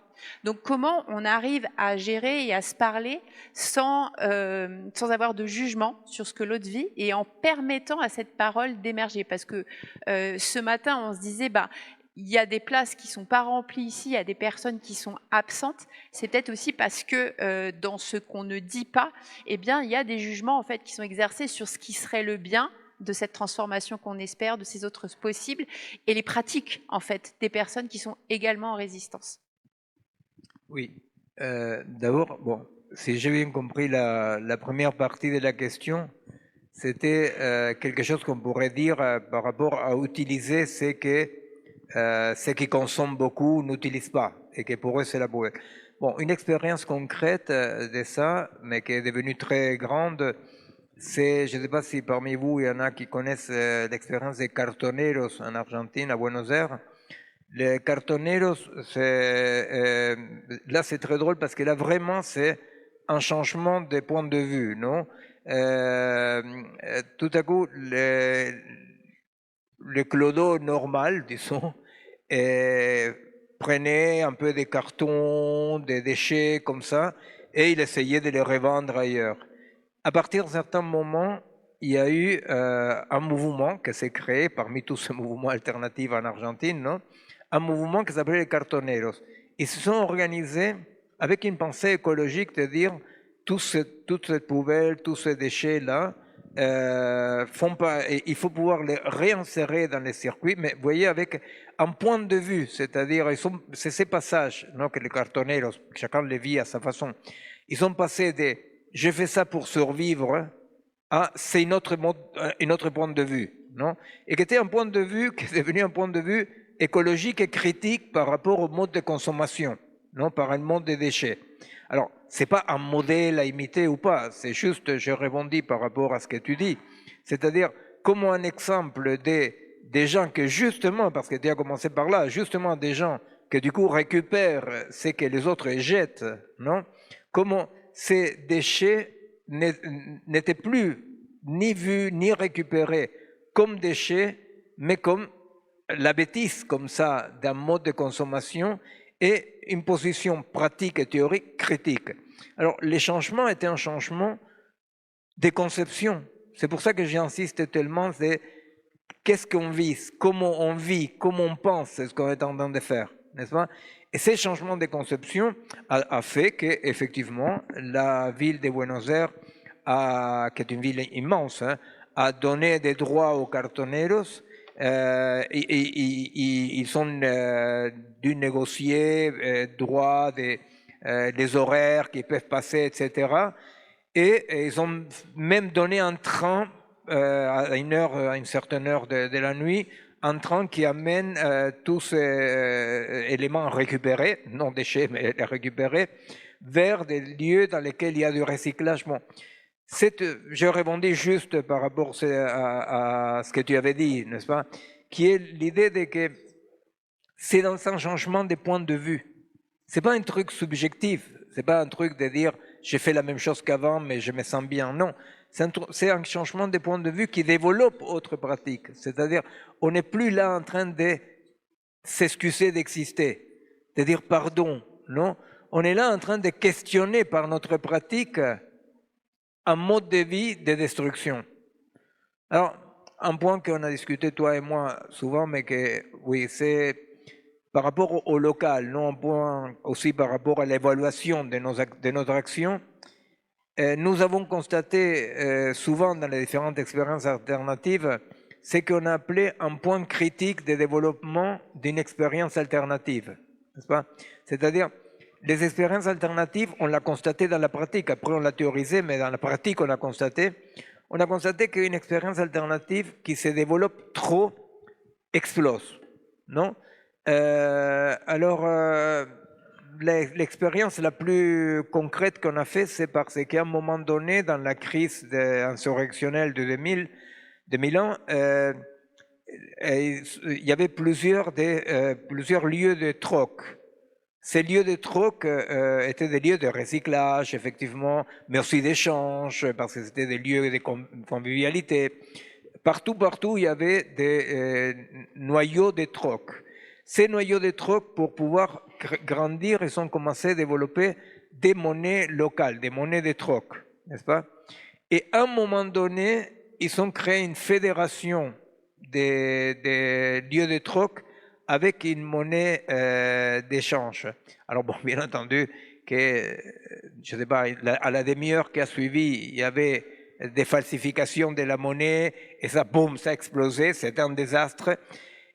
Donc comment on arrive à gérer et à se parler sans avoir de jugement sur ce que l'autre vit, et en permettant à cette parole d'émerger. Parce que ce matin, on se disait, il y a des places qui ne sont pas remplies ici, il y a des personnes qui sont absentes. C'est peut-être aussi parce que dans ce qu'on ne dit pas, eh bien, il y a des jugements en fait, qui sont exercés sur ce qui serait le bien de cette transformation qu'on espère, de ces autres possibles, et les pratiques en fait, des personnes qui sont également en résistance. Oui, d'abord, bon, si j'ai bien compris la première partie de la question, c'était quelque chose qu'on pourrait dire par rapport à utiliser ce qui consomment beaucoup n'utilisent pas et que pour eux c'est la poubelle. Bon, une expérience concrète de ça, mais qui est devenue très grande, c'est, je ne sais pas si parmi vous il y en a qui connaissent l'expérience des cartoneros en Argentine, à Buenos Aires. Les cartoneros, là c'est très drôle parce que là vraiment c'est un changement de point de vue, non? Tout à coup, le clodo normal, disons, prenait un peu des cartons, des déchets comme ça, et il essayait de les revendre ailleurs. À partir d'un certain moment, il y a eu un mouvement qui s'est créé parmi tous ces mouvements alternatifs en Argentine, non? Un mouvement qui s'appelait les cartoneros. Ils se sont organisés avec une pensée écologique de dire toutes ces poubelles, tous ces déchets-là, il faut pouvoir les réinsérer dans les circuits, mais vous voyez, avec un point de vue, c'est-à-dire, c'est ces passages non, que les cartoneros, chacun les vit à sa façon, ils ont passé des « je fais ça pour survivre » à « c'est une autre point de vue ». Non, et qui était un point de vue qui est devenu un point de vue écologique et critique par rapport au mode de consommation, non, par un mode des déchets. Alors, ce n'est pas un modèle à imiter ou pas, c'est juste, je rebondis par rapport à ce que tu dis, c'est-à-dire comment un exemple des gens que justement, parce que tu as commencé par là, justement des gens que du coup récupèrent ce que les autres jettent, non? Comment ces déchets n'étaient plus ni vus ni récupérés comme déchets, mais comme la bêtise comme ça d'un mode de consommation et une position pratique et théorique critique. Alors, les changements étaient un changement de conception. C'est pour ça que j'insiste tellement, c'est qu'est-ce qu'on vise, comment on pense, c'est ce qu'on est en train de faire, n'est-ce pas? Et ces changements de conception a fait qu'effectivement, la ville de Buenos Aires, qui est une ville immense, hein, a donné des droits aux cartoneros. Ils ont dû négocier droits les horaires qui peuvent passer, etc. Et ils ont même donné un train à une certaine heure de la nuit, un train qui amène tous ces éléments récupérés, non déchets, mais récupérés, vers des lieux dans lesquels il y a du recyclage. Bon, je rebondis juste par rapport à ce que tu avais dit, n'est-ce pas, qui est l'idée de que c'est dans un changement de point de vue. C'est pas un truc subjectif, c'est pas un truc de dire j'ai fait la même chose qu'avant mais je me sens bien. Non, c'est un changement de point de vue qui développe autre pratique. C'est-à-dire, on n'est plus là en train de s'excuser d'exister, de dire pardon, non. On est là en train de questionner par notre pratique un mode de vie de destruction. Alors, un point qu'on a discuté toi et moi souvent, mais que oui, c'est par rapport au local, non, un point aussi par rapport à l'évaluation de notre action. Nous avons constaté souvent dans les différentes expériences alternatives ce qu'on a appelé un point critique de développement d'une expérience alternative, n'est-ce pas? C'est-à-dire, les expériences alternatives, on l'a constaté dans la pratique, après on l'a théorisé, mais dans la pratique on a constaté qu'une expérience alternative qui se développe trop explose, non? L'expérience la plus concrète qu'on a faite, c'est parce qu'à un moment donné, dans la crise insurrectionnelle de 2001, il y avait plusieurs lieux de troc. Ces lieux de troc étaient des lieux de recyclage, effectivement, mais aussi d'échange, parce que c'était des lieux de convivialité. Partout, il y avait des noyaux de troc. Ces noyaux de troc, pour pouvoir grandir, ils ont commencé à développer des monnaies locales, des monnaies de troc, n'est-ce pas? Et à un moment donné, ils ont créé une fédération des lieux de troc avec une monnaie d'échange. Alors bon, bien entendu, que, je ne sais pas, à la demi-heure qui a suivi, il y avait des falsifications de la monnaie, et ça, boum, ça a explosé, c'était un désastre.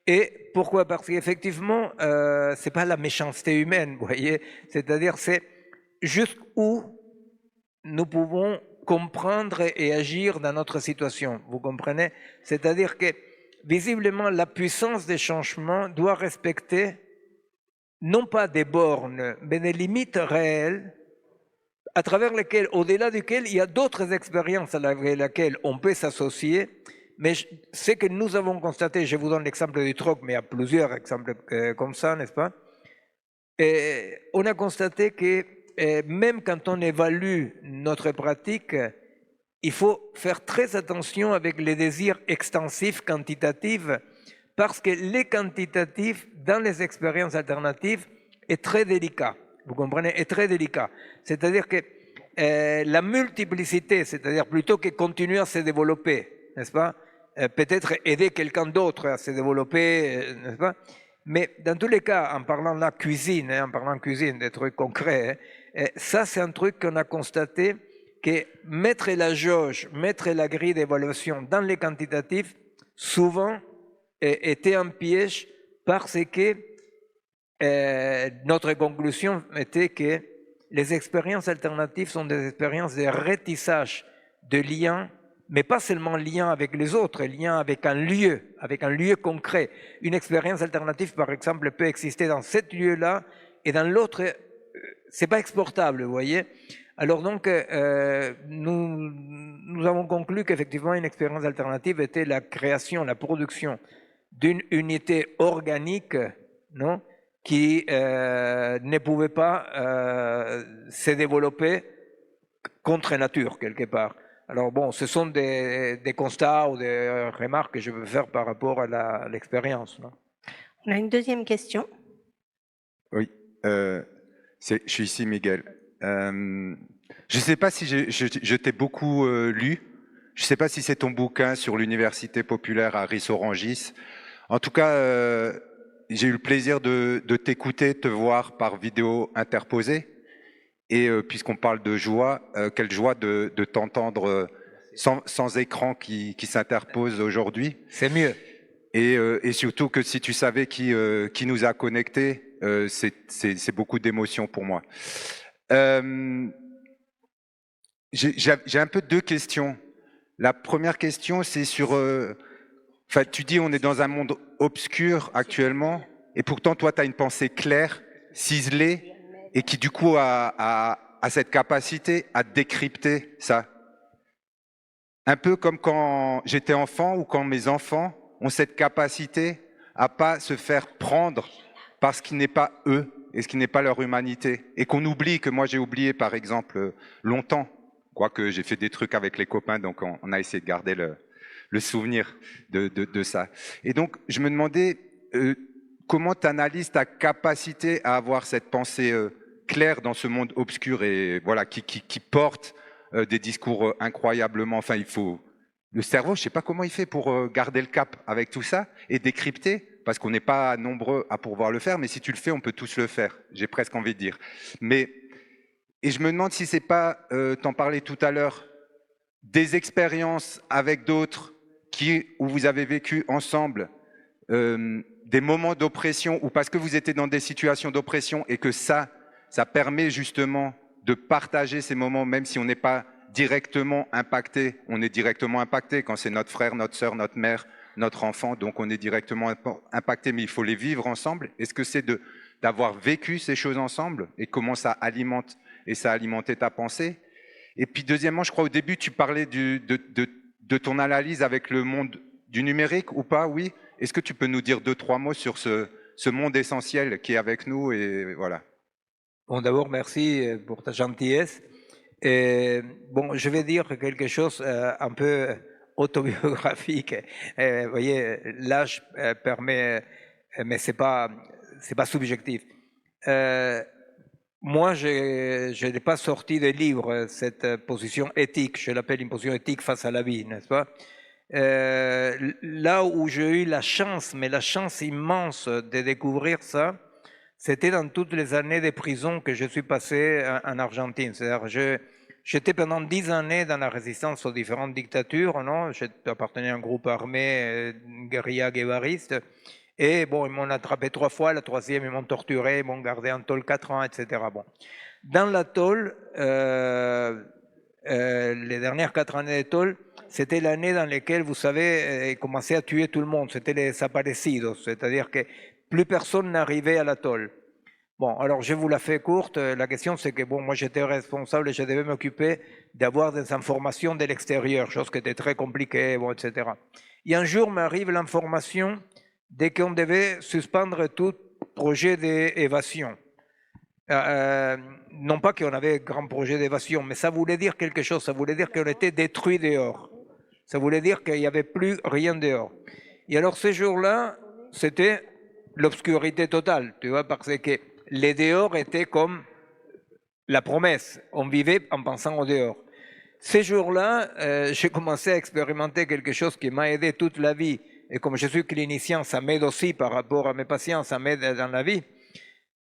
Et pourquoi? Parce qu'effectivement, c'est pas la méchanceté humaine, vous voyez, c'est-à-dire c'est jusqu'où nous pouvons comprendre et agir dans notre situation, vous comprenez? C'est-à-dire que visiblement la puissance des changements doit respecter non pas des bornes, mais des limites réelles à travers lesquelles, au-delà desquelles, il y a d'autres expériences avec lesquelles on peut s'associer. Mais ce que nous avons constaté, je vous donne l'exemple du troc, mais il y a plusieurs exemples comme ça, n'est-ce pas? Et on a constaté que même quand on évalue notre pratique, il faut faire très attention avec les désirs extensifs, quantitatifs, parce que les quantitatifs, dans les expériences alternatives, est très délicat. Vous comprenez? Est très délicat. C'est-à-dire que la multiplicité, c'est-à-dire plutôt que continuer à se développer, n'est-ce pas? Peut-être aider quelqu'un d'autre à se développer, n'est-ce pas? Mais dans tous les cas, en parlant de la cuisine, des trucs concrets, ça c'est un truc qu'on a constaté, que mettre la jauge, mettre la grille d'évaluation dans les quantitatifs, souvent était un piège parce que notre conclusion était que les expériences alternatives sont des expériences de ratissage de liens, mais pas seulement liens avec les autres, liens avec un lieu concret. Une expérience alternative, par exemple, peut exister dans ce lieu-là et dans l'autre, c'est pas exportable, vous voyez. Alors donc, nous avons conclu qu'effectivement, une expérience alternative était la création, la production d'une unité organique, non, qui ne pouvait pas se développer contre nature, quelque part. Alors bon, ce sont des constats ou des remarques que je veux faire par rapport à l'expérience. On a une deuxième question. Oui, je suis ici Miguel. Je ne sais pas si je t'ai beaucoup lu. Je ne sais pas si c'est ton bouquin sur l'université populaire à Ris-Orangis. En tout cas, j'ai eu le plaisir de t'écouter, te voir par vidéo interposée. Et puisqu'on parle de joie, quelle joie de t'entendre sans écran qui s'interpose aujourd'hui. C'est mieux. Et surtout que si tu savais qui nous a connectés, c'est beaucoup d'émotions pour moi. J'ai un peu deux questions. La première question, c'est sur... Enfin, tu dis on est dans un monde obscur actuellement, et pourtant toi, tu as une pensée claire, ciselée, et qui du coup a cette capacité à décrypter ça. Un peu comme quand j'étais enfant ou quand mes enfants ont cette capacité à pas se faire prendre par ce qui n'est pas eux et ce qui n'est pas leur humanité. Et qu'on oublie, que moi j'ai oublié par exemple longtemps, quoique j'ai fait des trucs avec les copains, donc on a essayé de garder le souvenir de ça. Et donc je me demandais comment tu analyses ta capacité à avoir cette pensée claire dans ce monde obscur et voilà, qui porte des discours incroyablement... Enfin, il faut... Le cerveau, je ne sais pas comment il fait pour garder le cap avec tout ça et décrypter, parce qu'on n'est pas nombreux à pouvoir le faire, mais si tu le fais, on peut tous le faire, j'ai presque envie de dire. Et je me demande si c'est pas, t'en parlais tout à l'heure, des expériences avec d'autres où vous avez vécu ensemble des moments d'oppression, ou parce que vous étiez dans des situations d'oppression et que ça permet justement de partager ces moments, même si on n'est pas directement impacté. On est directement impacté quand c'est notre frère, notre sœur, notre mère, notre enfant, donc on est directement impacté, mais il faut les vivre ensemble. Est-ce que c'est d'avoir vécu ces choses ensemble et comment ça alimente et ça a alimenté ta pensée? Et puis deuxièmement, je crois au début, tu parlais de ton analyse avec le monde du numérique ou pas, oui? Est-ce que tu peux nous dire 2-3 mots sur ce monde essentiel qui est avec nous et voilà. Bon, d'abord, merci pour ta gentillesse. Et, bon, je vais dire quelque chose un peu autobiographique. Vous voyez, l'âge permet, mais c'est pas subjectif. Moi, je n'ai pas sorti de livre cette position éthique. Je l'appelle une position éthique face à la vie, n'est-ce pas? Là où j'ai eu la chance, mais la chance immense de découvrir ça, c'était dans toutes les années de prison que je suis passé en Argentine. C'est-à-dire, j'étais pendant 10 années dans la résistance aux différentes dictatures, non? J'appartenais à un groupe armé, une guérilla guévariste. Et bon, ils m'ont attrapé 3 fois, la troisième, ils m'ont torturé, ils m'ont gardé en tôle 4 ans, etc. Bon. Dans la tôle, les dernières 4 années de tôle, c'était l'année dans laquelle, vous savez, ils commençaient à tuer tout le monde. C'était les desaparecidos, c'est-à-dire que plus personne n'arrivait à la tôle. Bon, alors je vous la fais courte. La question, c'est que bon, moi j'étais responsable et je devais m'occuper d'avoir des informations de l'extérieur, chose qui était très compliquée, bon, etc. Et un jour m'arrive l'information dès qu'on devait suspendre tout projet d'évasion. Non pas qu'on avait un grand projet d'évasion, mais ça voulait dire quelque chose, ça voulait dire qu'on était détruit dehors. Ça voulait dire qu'il n'y avait plus rien dehors. Et alors ces jours-là, c'était l'obscurité totale, tu vois, parce que les dehors étaient comme la promesse. On vivait en pensant au dehors. Ces jours-là, j'ai commencé à expérimenter quelque chose qui m'a aidé toute la vie. Et comme je suis clinicien, ça m'aide aussi par rapport à mes patients, ça m'aide dans la vie.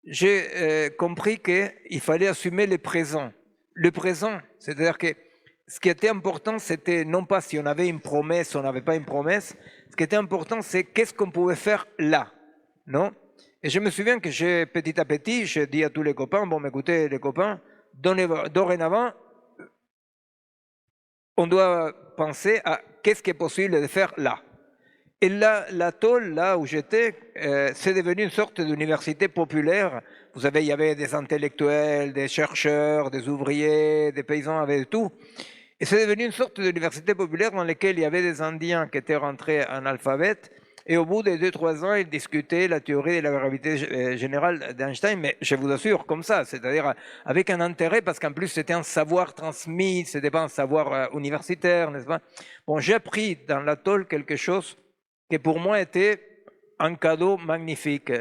J'ai compris qu'il fallait assumer le présent. Le présent, c'est-à-dire que ce qui était important, c'était non pas si on avait une promesse ou on n'avait pas une promesse. Ce qui était important, c'est qu'est-ce qu'on pouvait faire là, non? Et je me souviens que petit à petit, j'ai dit à tous les copains, bon, écoutez, les copains, dorénavant, on doit penser à qu'est-ce qui est possible de faire là. Et là, la tôle, là où j'étais, c'est devenu une sorte d'université populaire. Vous savez, il y avait des intellectuels, des chercheurs, des ouvriers, des paysans, avec tout. Et c'est devenu une sorte d'université populaire dans laquelle il y avait des Indiens qui étaient rentrés en alphabet. Et au bout de 2-3 ans, ils discutaient la théorie de la gravité générale d'Einstein, mais je vous assure, comme ça, c'est-à-dire avec un intérêt, parce qu'en plus c'était un savoir transmis, c'était pas un savoir universitaire, n'est-ce pas? Bon, j'ai appris dans la tôle quelque chose qui pour moi était un cadeau magnifique.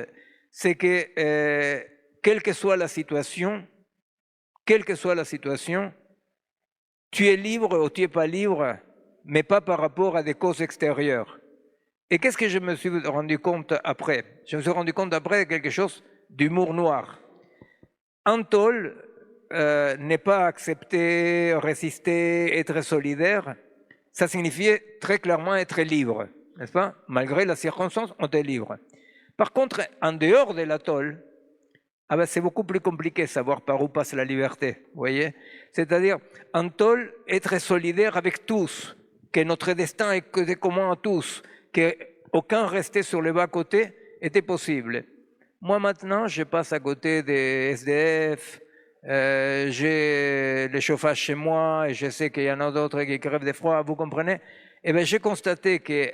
C'est que quelle que soit la situation, tu es libre ou tu n'es pas libre, mais pas par rapport à des causes extérieures. Et qu'est-ce que je me suis rendu compte après? Je me suis rendu compte après de quelque chose d'humour noir. En tôle, ne pas accepter, résister, être solidaire, ça signifiait très clairement être libre, n'est-ce pas? Malgré la circonstance, on était libre. Par contre, en dehors de l'atoll, ah ben c'est beaucoup plus compliqué de savoir par où passe la liberté, vous voyez. C'est-à-dire, en tôle, être solidaire avec tous, que notre destin est commun à tous, qu'aucun resté sur le bas-côté était possible. Moi maintenant, je passe à côté des SDF, j'ai le chauffage chez moi et je sais qu'il y en a d'autres qui crèvent de froid, vous comprenez? Eh bien, j'ai constaté que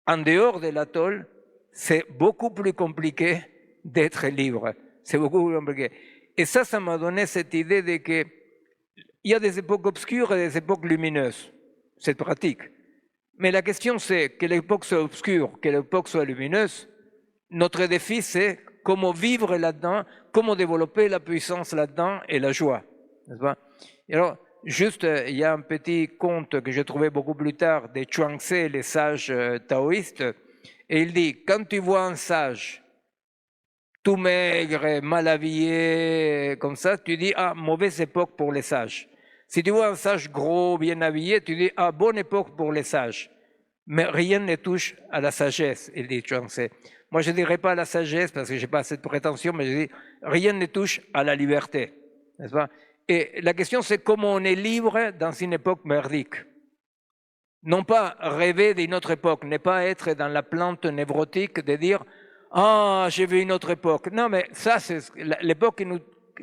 en dehors de l'atoll, c'est beaucoup plus compliqué d'être libre. C'est beaucoup plus compliqué. Et ça m'a donné cette idée de que il y a des époques obscures et des époques lumineuses. C'est pratique. Mais la question c'est que l'époque soit obscure, que l'époque soit lumineuse. Notre défi c'est comment vivre là-dedans, comment développer la puissance là-dedans et la joie. N'est-ce pas? Et alors, juste, il y a un petit conte que j'ai trouvé beaucoup plus tard de Chuang-Tzu, les sages taoïstes, et il dit, quand tu vois un sage tout maigre, mal habillé, comme ça, tu dis, ah, mauvaise époque pour les sages. Si tu vois un sage gros, bien habillé, tu dis, ah, bonne époque pour les sages. Mais rien ne touche à la sagesse, il dit Chuang-Tzu. Moi, je ne dirais pas à la sagesse, parce que je n'ai pas cette prétention, mais je dis, rien ne touche à la liberté. N'est-ce pas? Et la question, c'est comment on est libre dans une époque merdique. Non pas rêver d'une autre époque, ne pas être dans la plante névrotique de dire « Ah, j'ai vu une autre époque ». Non, mais ça, c'est l'époque,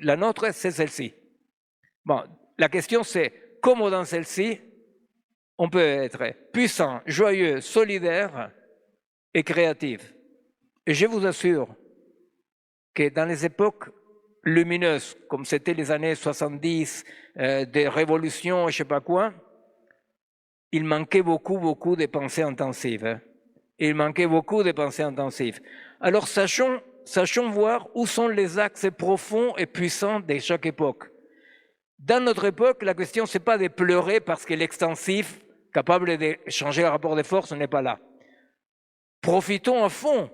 la nôtre, c'est celle-ci. Bon, la question, c'est comment dans celle-ci, on peut être puissant, joyeux, solidaire et créatif. Et je vous assure que dans les époques lumineuses, comme c'était les années 70, des révolutions, je ne sais pas quoi, il manquait beaucoup de pensées intensives. Hein. Il manquait beaucoup de pensées intensives. Alors sachons voir où sont les axes profonds et puissants de chaque époque. Dans notre époque, la question, ce n'est pas de pleurer parce que l'extensif, capable de changer le rapport de force, n'est pas là. Profitons à fond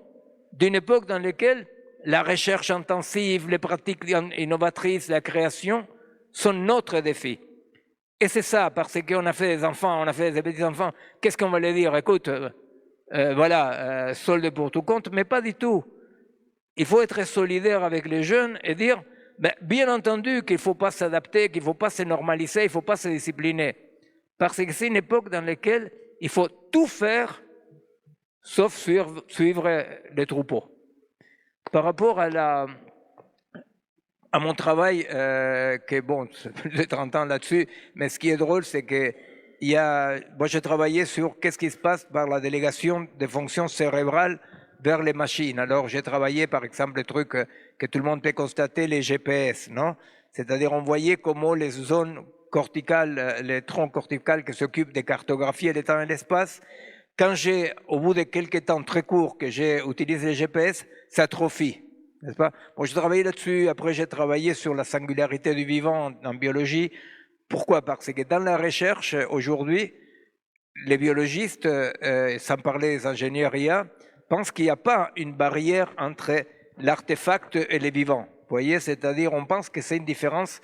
d'une époque dans laquelle la recherche intensive, les pratiques innovatrices, la création sont notre défi. Et c'est ça, parce qu'on a fait des enfants, on a fait des petits-enfants. Qu'est-ce qu'on va leur dire? Écoute, voilà, solde pour tout compte, mais pas du tout. Il faut être solidaire avec les jeunes et dire, ben, bien entendu qu'il ne faut pas s'adapter, qu'il ne faut pas se normaliser, il ne faut pas se discipliner. Parce que c'est une époque dans laquelle il faut tout faire, sauf suivre les troupeaux. Par rapport à mon travail, que bon, plus de 30 ans là-dessus, mais ce qui est drôle, c'est que moi j'ai travaillé sur qu'est-ce qui se passe par la délégation des fonctions cérébrales vers les machines. Alors j'ai travaillé par exemple le truc que tout le monde peut constater, les GPS, non? C'est-à-dire on voyait comment les zones corticales, les troncs corticales qui s'occupent de cartographier le temps et l'espace, quand au bout de quelques temps très courts que j'ai utilisé les GPS, s'atrophie. N'est-ce pas? Bon, j'ai travaillé là-dessus, après j'ai travaillé sur la singularité du vivant en biologie. Pourquoi? Parce que dans la recherche, aujourd'hui, les biologistes, sans parler des ingénieurs IA, pensent qu'il n'y a pas une barrière entre l'artefact et les vivants. Vous voyez, c'est-à-dire on pense que c'est une différence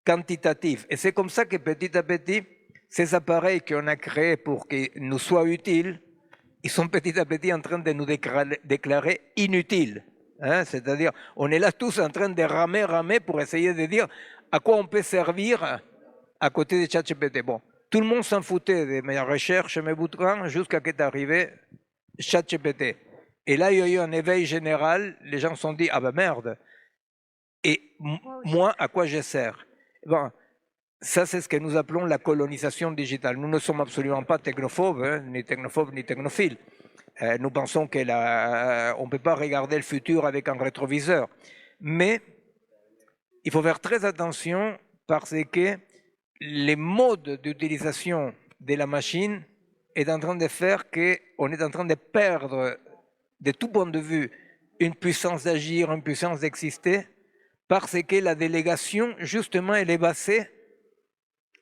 quantitative. Et c'est comme ça que petit à petit, ces appareils qu'on a créés pour qu'ils nous soient utiles, ils sont petit à petit en train de nous déclarer inutiles. Hein, c'est-à-dire, on est là tous en train de ramer pour essayer de dire à quoi on peut servir à côté de ChatGPT. Bon, tout le monde s'en foutait de mes recherches, mes bootcamps, jusqu'à qu'est arrivé ChatGPT. Et là, il y a eu un éveil général, les gens se sont dit, ah ben merde, et moi, à quoi je sers? Bon, ça, c'est ce que nous appelons la colonisation digitale. Nous ne sommes absolument pas technophobes, hein, ni technophiles. Nous pensons qu'on ne peut pas regarder le futur avec un rétroviseur. Mais il faut faire très attention parce que les modes d'utilisation de la machine est en train de faire qu'on est en train de perdre, de tout point de vue, une puissance d'agir, une puissance d'exister, parce que la délégation, justement, elle est basée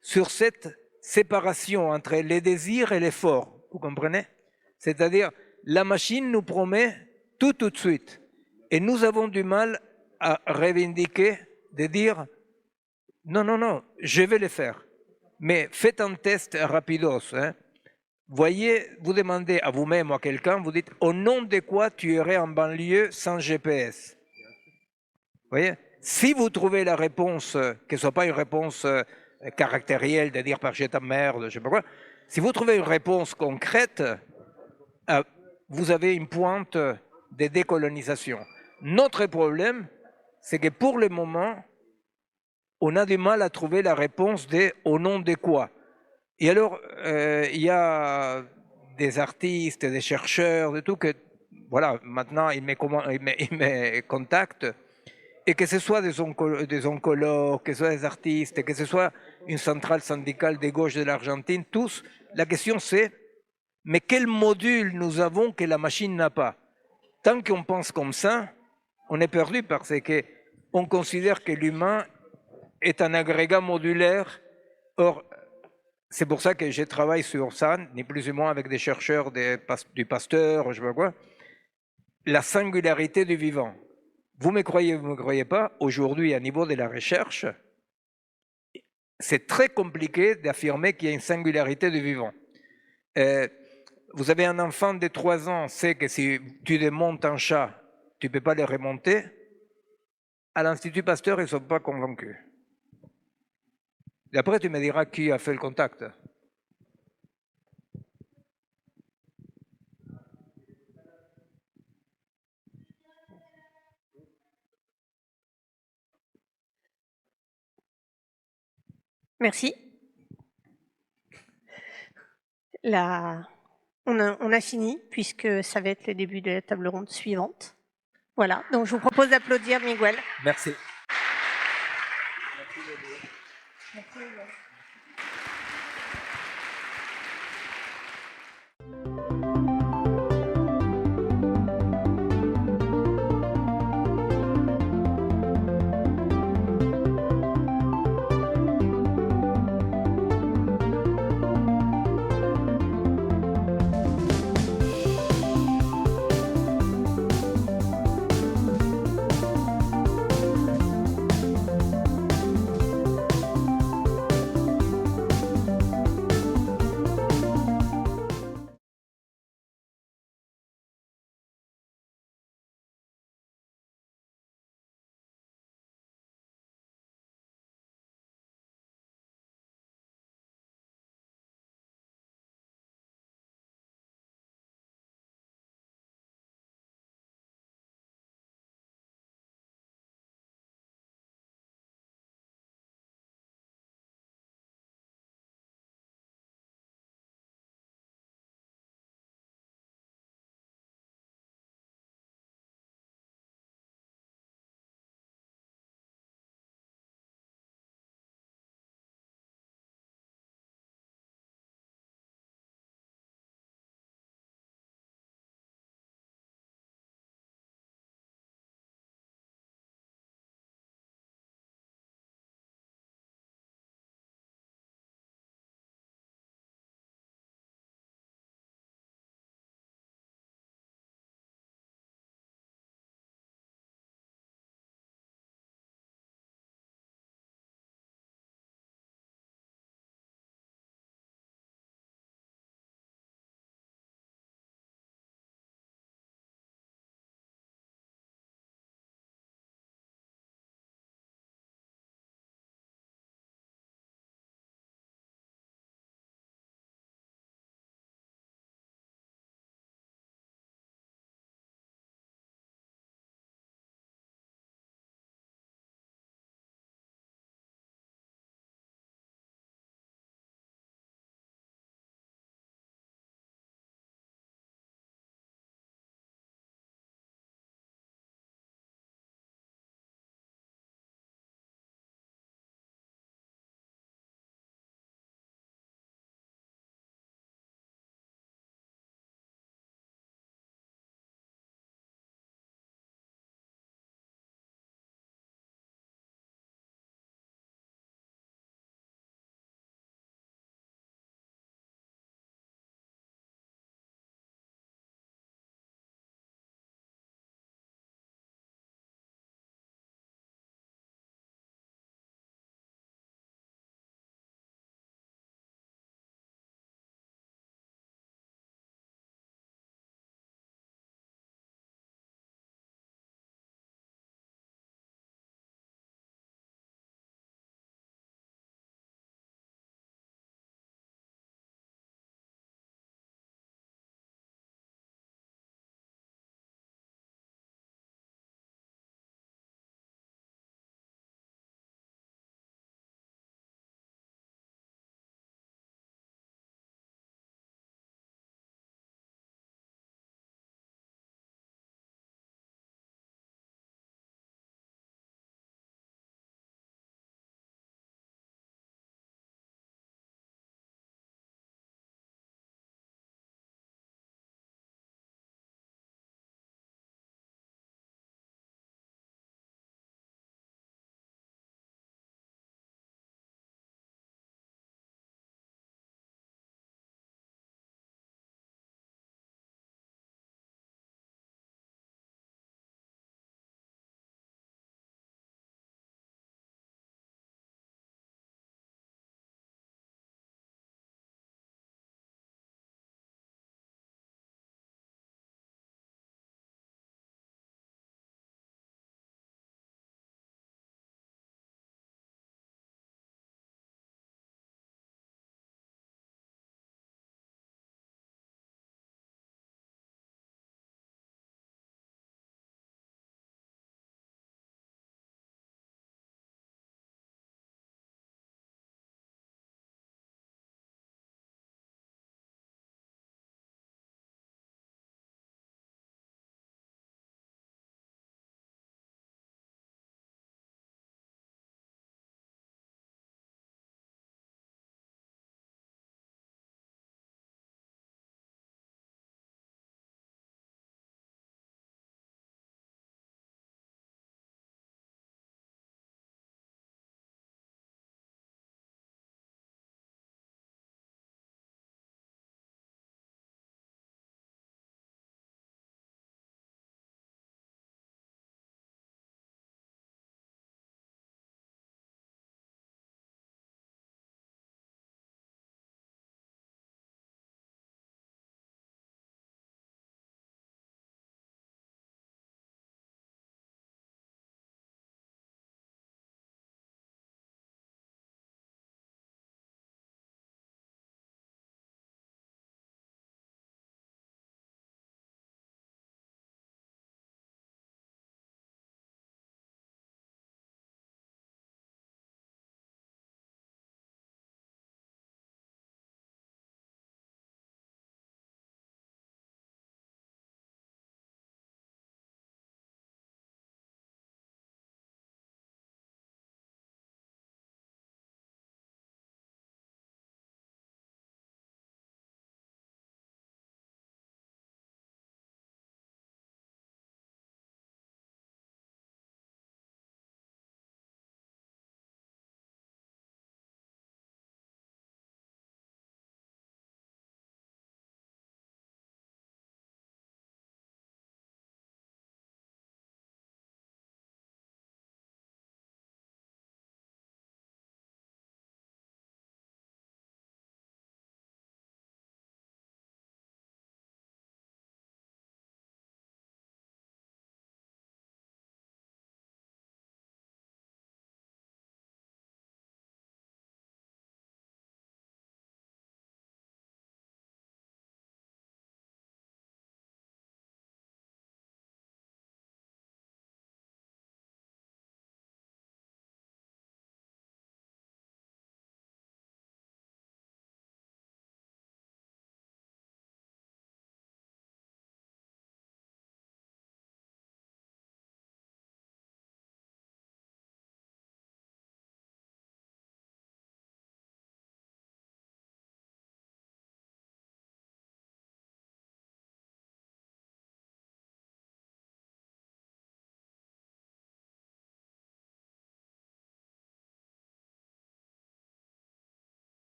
sur cette séparation entre les désirs et l'effort. Vous comprenez? C'est-à-dire, la machine nous promet tout de suite. Et nous avons du mal à revendiquer, de dire, non, je vais le faire. Mais faites un test rapidos. Hein. Voyez, vous demandez à vous-même ou à quelqu'un, vous dites, au nom de quoi tu irais en banlieue sans GPS? voyez? Si vous trouvez la réponse, que ce soit pas une réponse caractérielle de dire par je t'emmerde, je sais pas quoi, si vous trouvez une réponse concrète, vous avez une pointe de décolonisation. Notre problème, c'est que pour le moment, on a du mal à trouver la réponse de au nom de quoi. Et alors, il y a des artistes, des chercheurs, de tout, que voilà, maintenant ils me contactent, et que ce soit des oncologues, que ce soit des artistes, que ce soit une centrale syndicale de gauche de l'Argentine, tous, la question c'est, mais quel module nous avons que la machine n'a pas? Tant qu'on pense comme ça, on est perdu parce qu'on considère que l'humain est un agrégat modulaire. Or, c'est pour ça que je travaille sur ça, ni plus ni moins avec des chercheurs du Pasteur, je ne sais pas quoi, la singularité du vivant. Vous me croyez, vous ne me croyez pas, aujourd'hui, à niveau de la recherche, c'est très compliqué d'affirmer qu'il y a une singularité du vivant. Vous avez un enfant de 3 ans, sait que si tu démontes un chat, tu ne peux pas le remonter. À l'Institut Pasteur, ils ne sont pas convaincus. Et après, tu me diras qui a fait le contact. Merci. On a fini, puisque ça va être le début de la table ronde suivante. Voilà, donc je vous propose d'applaudir Miguel. Merci.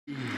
Mmh.